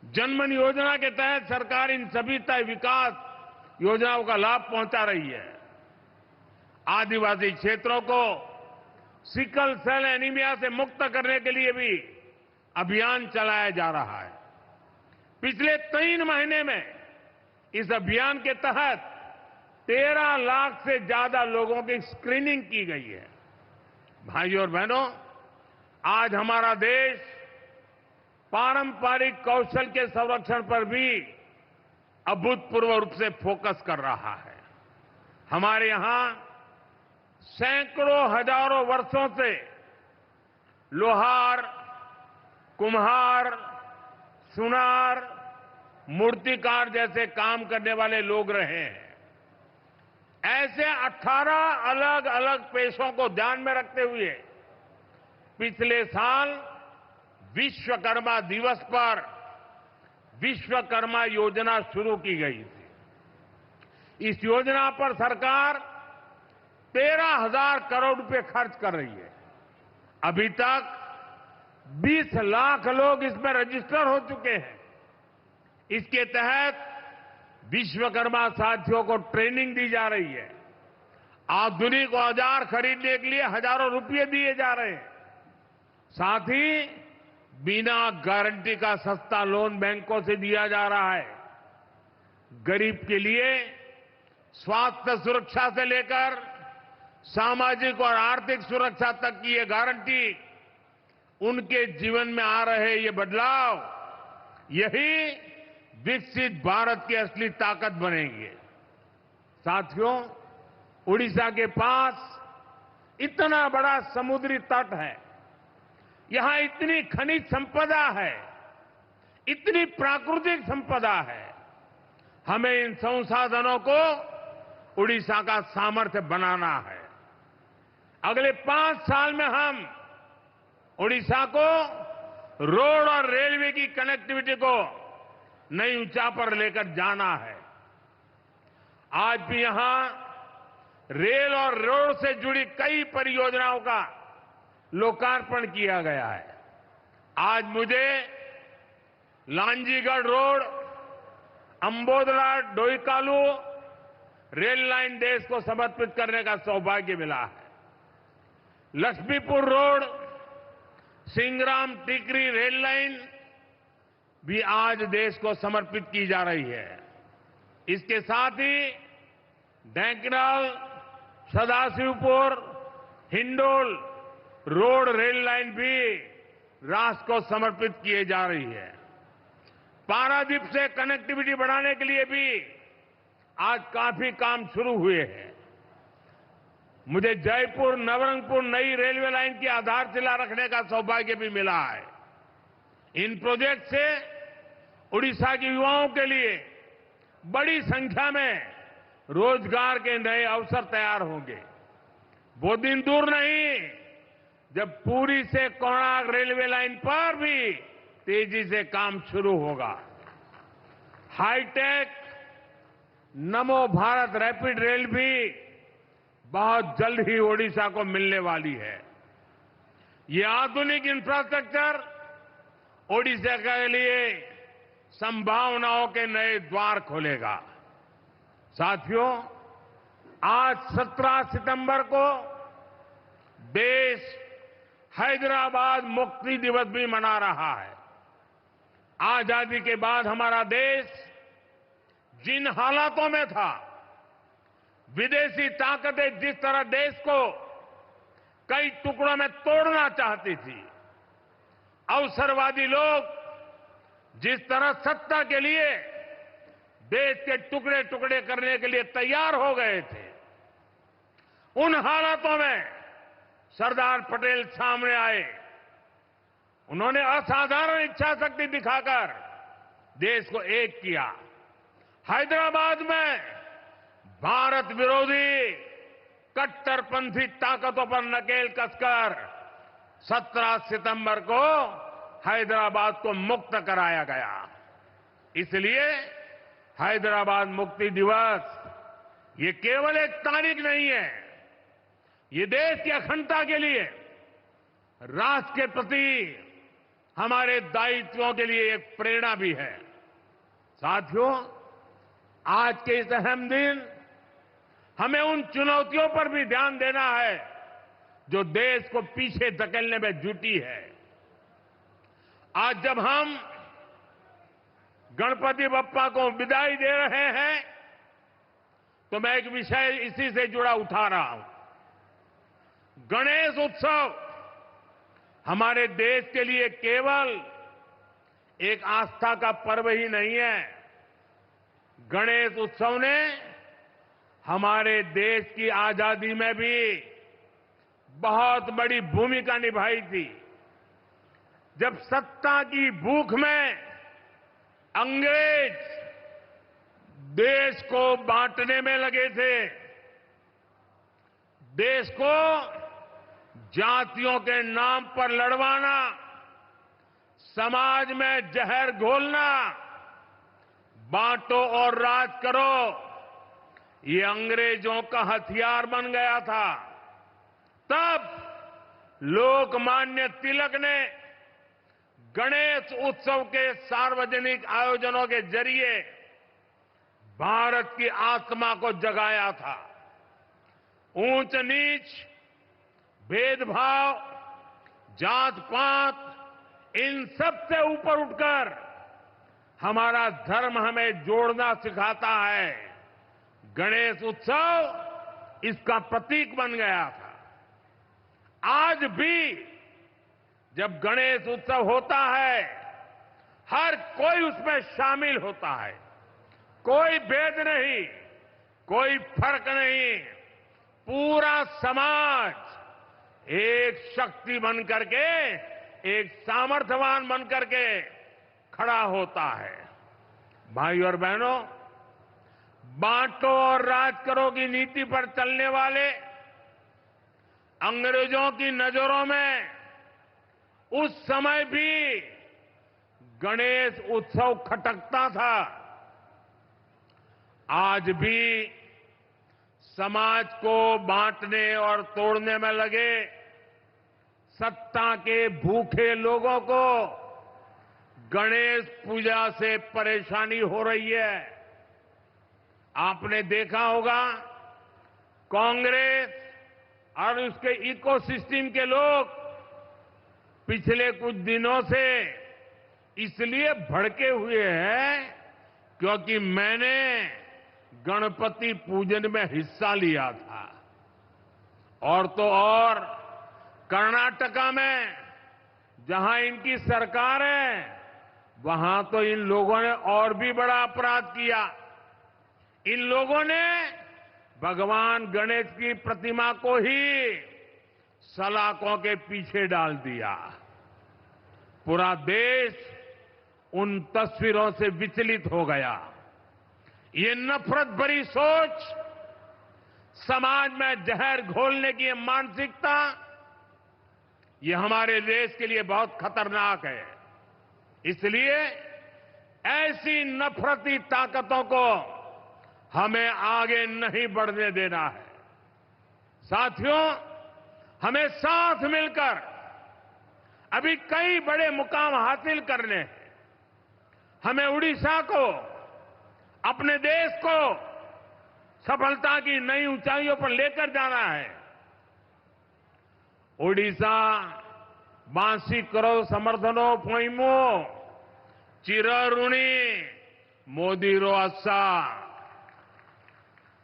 [SPEAKER 5] जनमन योजना के तहत सरकार इन सभी तय विकास योजनाओं का लाभ पहुंचा रही है। आदिवासी क्षेत्रों को सिकल सेल एनीमिया से मुक्त करने के लिए भी अभियान चलाया जा रहा है। पिछले 3 महीने में इस अभियान के तहत 13 लाख से ज्यादा लोगों की स्क्रीनिंग की गई है। भाइयों और बहनों, आज हमारा देश पारंपरिक कौशल के संरक्षण पर भी अभूतपूर्व रूप से फोकस कर रहा है। हमारे यहां सैकड़ों हजारों वर्षों से लोहार, कुम्हार, सुनार, मूर्तिकार जैसे काम करने वाले लोग रहे हैं। ऐसे 18 अलग अलग पेशों को ध्यान में रखते हुए पिछले साल विश्वकर्मा दिवस पर विश्वकर्मा योजना शुरू की गई थी। इस योजना पर सरकार 13,000 करोड़ रुपए खर्च कर रही है। अभी तक 20 लाख लोग इसमें रजिस्टर हो चुके हैं। इसके तहत विश्वकर्मा साथियों को ट्रेनिंग दी जा रही है। आधुनिक औजार खरीदने के लिए हजारों रुपए दिए जा रहे हैं। साथ ही बिना गारंटी का सस्ता लोन बैंकों से दिया जा रहा है। गरीब के लिए स्वास्थ्य सुरक्षा से लेकर सामाजिक और आर्थिक सुरक्षा तक की ये गारंटी, उनके जीवन में आ रहे ये बदलाव, यही विकसित भारत की असली ताकत बनेंगे। साथियों, उड़ीसा के पास इतना बड़ा समुद्री तट है, यहां इतनी खनिज संपदा है, इतनी प्राकृतिक संपदा है। हमें इन संसाधनों को उड़ीसा का सामर्थ्य बनाना है। अगले 5 साल में हम उड़ीसा को रोड और रेलवे की कनेक्टिविटी को नई ऊंचाई पर लेकर जाना है। आज भी यहां रेल और रोड से जुड़ी कई परियोजनाओं का लोकार्पण किया गया है। आज मुझे लांजीगढ़ रोड, अंबोदला डोईकालू रेल लाइन देश को समर्पित करने का सौभाग्य मिला है। लक्ष्मीपुर रोड, सिंगराम टिकरी रेल लाइन भी आज देश को समर्पित की जा रही है। इसके साथ ही Dhenkanal, Sadashivpur, Hindol road rail line भी राष्ट्र को समर्पित किए जा रही है। पारादीप से कनेक्टिविटी बढ़ाने के लिए भी आज काफी काम शुरू हुए हैं। मुझे जयपुर नवरंगपुर नई रेलवे लाइन की आधारशिला रखने का सौभाग्य भी मिला है। इन प्रोजेक्ट से उड़ीसा के युवाओं के लिए बड़ी संख्या में रोजगार के नए अवसर तैयार होंगे। वो दिन दूर नहीं जब पुरी से कोणार्क रेलवे लाइन पर भी तेजी से काम शुरू होगा। हाईटेक नमो भारत रैपिड रेल भी बहुत जल्द ही ओडिशा को मिलने वाली है। ये आधुनिक इंफ्रास्ट्रक्चर ओडिशा के लिए संभावनाओं के नए द्वार खोलेगा। साथियों, आज 17 सितंबर को देश हैदराबाद मुक्ति दिवस भी मना रहा है। आजादी के बाद हमारा देश जिन हालातों में था, विदेशी ताकतें जिस तरह देश को कई टुकड़ों में तोड़ना चाहती थी, अवसरवादी लोग जिस तरह सत्ता के लिए देश के टुकड़े टुकड़े करने के लिए तैयार हो गए थे, उन हालातों में सरदार पटेल सामने आए। उन्होंने असाधारण इच्छा शक्ति दिखाकर देश को एक किया। हैदराबाद में भारत विरोधी कट्टरपंथी ताकतों पर नकेल कसकर 17 सितंबर को हैदराबाद को मुक्त कराया गया। इसलिए हैदराबाद मुक्ति दिवस ये केवल एक तारीख नहीं है, ये देश की अखंडता के लिए, राष्ट्र के प्रति हमारे दायित्वों के लिए एक प्रेरणा भी है। साथियों, आज के इस अहम दिन हमें उन चुनौतियों पर भी ध्यान देना है जो देश को पीछे धकेलने में जुटी है। आज जब हम गणपति बप्पा को विदाई दे रहे हैं, तो मैं एक विषय इसी से जुड़ा उठा रहा हूं। गणेश उत्सव हमारे देश के लिए केवल एक आस्था का पर्व ही नहीं है। गणेश उत्सव ने हमारे देश की आजादी में भी बहुत बड़ी भूमिका निभाई थी। जब सत्ता की भूख में अंग्रेज देश को बांटने में लगे थे, देश को जातियों के नाम पर लड़वाना, समाज में जहर घोलना, बांटो और राज करो, ये अंग्रेजों का हथियार बन गया था। तब लोकमान्य तिलक ने गणेश उत्सव के सार्वजनिक आयोजनों के जरिए भारत की आत्मा को जगाया था। ऊंच नीच, भेदभाव, जात पात, इन सब से ऊपर उठकर हमारा धर्म हमें जोड़ना सिखाता है। गणेश उत्सव इसका प्रतीक बन गया था। आज भी जब गणेश उत्सव होता है, हर कोई उसमें शामिल होता है। कोई भेद नहीं, कोई फर्क नहीं, पूरा समाज एक शक्ति बन करके, एक सामर्थ्यवान बन करके खड़ा होता है। भाइयों और बहनों, बांटो और राज करो की नीति पर चलने वाले अंग्रेजों की नजरों में उस समय भी गणेश उत्सव खटकता था। आज भी समाज को बांटने और तोड़ने में लगे सत्ता के भूखे लोगों को गणेश पूजा से परेशानी हो रही है। आपने देखा होगा, कांग्रेस और उसके इकोसिस्टम के लोग पिछले कुछ दिनों से इसलिए भड़के हुए हैं क्योंकि मैंने गणपति पूजन में हिस्सा लिया था। और तो और कर्नाटका में जहां इनकी सरकार है, वहां तो इन लोगों ने और भी बड़ा अपराध किया। इन लोगों ने भगवान गणेश की प्रतिमा को ही सलाखों के पीछे डाल दिया। पूरा देश उन तस्वीरों से विचलित हो गया। ये नफरत भरी सोच, समाज में जहर घोलने की ये मानसिकता, ये हमारे देश के लिए बहुत खतरनाक है। इसलिए ऐसी नफरती ताकतों को हमें आगे नहीं बढ़ने देना है। साथियों, हमें साथ मिलकर अभी कई बड़े मुकाम हासिल करने हैं। हमें उड़ीसा को, अपने देश को सफलता की नई ऊंचाइयों पर लेकर जाना है। ओडिशा बांसी करो समर्थनो पोइमो चिरऋणी मोदी रो आशा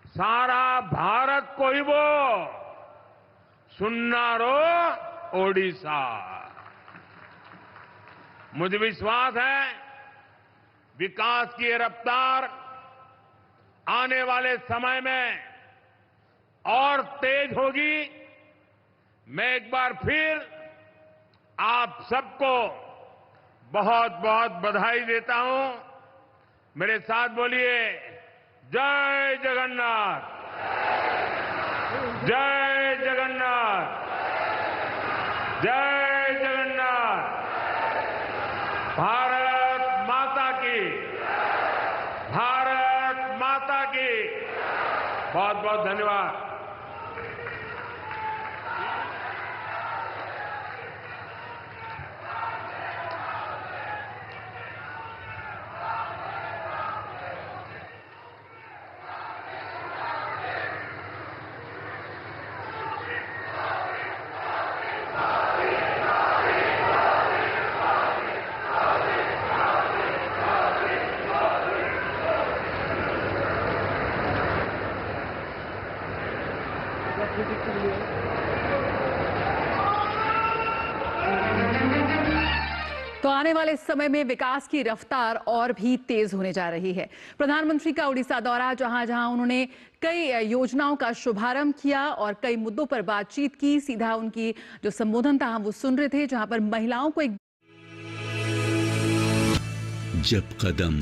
[SPEAKER 5] सारा भारत कोइबो सुन्नारो ओडिशा। मुझे विश्वास है विकास की रफ्तार आने वाले समय में और तेज होगी। मैं एक बार फिर आप सबको बहुत बहुत बधाई देता हूं। मेरे साथ बोलिए, जय जगन्नाथ, जय जगन्नाथ, जय जगन्नाथ। भारत माता की, भारत माता की। बहुत बहुत धन्यवाद।
[SPEAKER 8] तो आने वाले समय में विकास की रफ्तार और भी तेज होने जा रही है। प्रधानमंत्री का उड़ीसा दौरा, जहां जहां उन्होंने कई योजनाओं का शुभारंभ किया और कई मुद्दों पर बातचीत की। सीधा उनकी जो संबोधन था हम वो सुन रहे थे, जहां पर महिलाओं को एक
[SPEAKER 9] जब कदम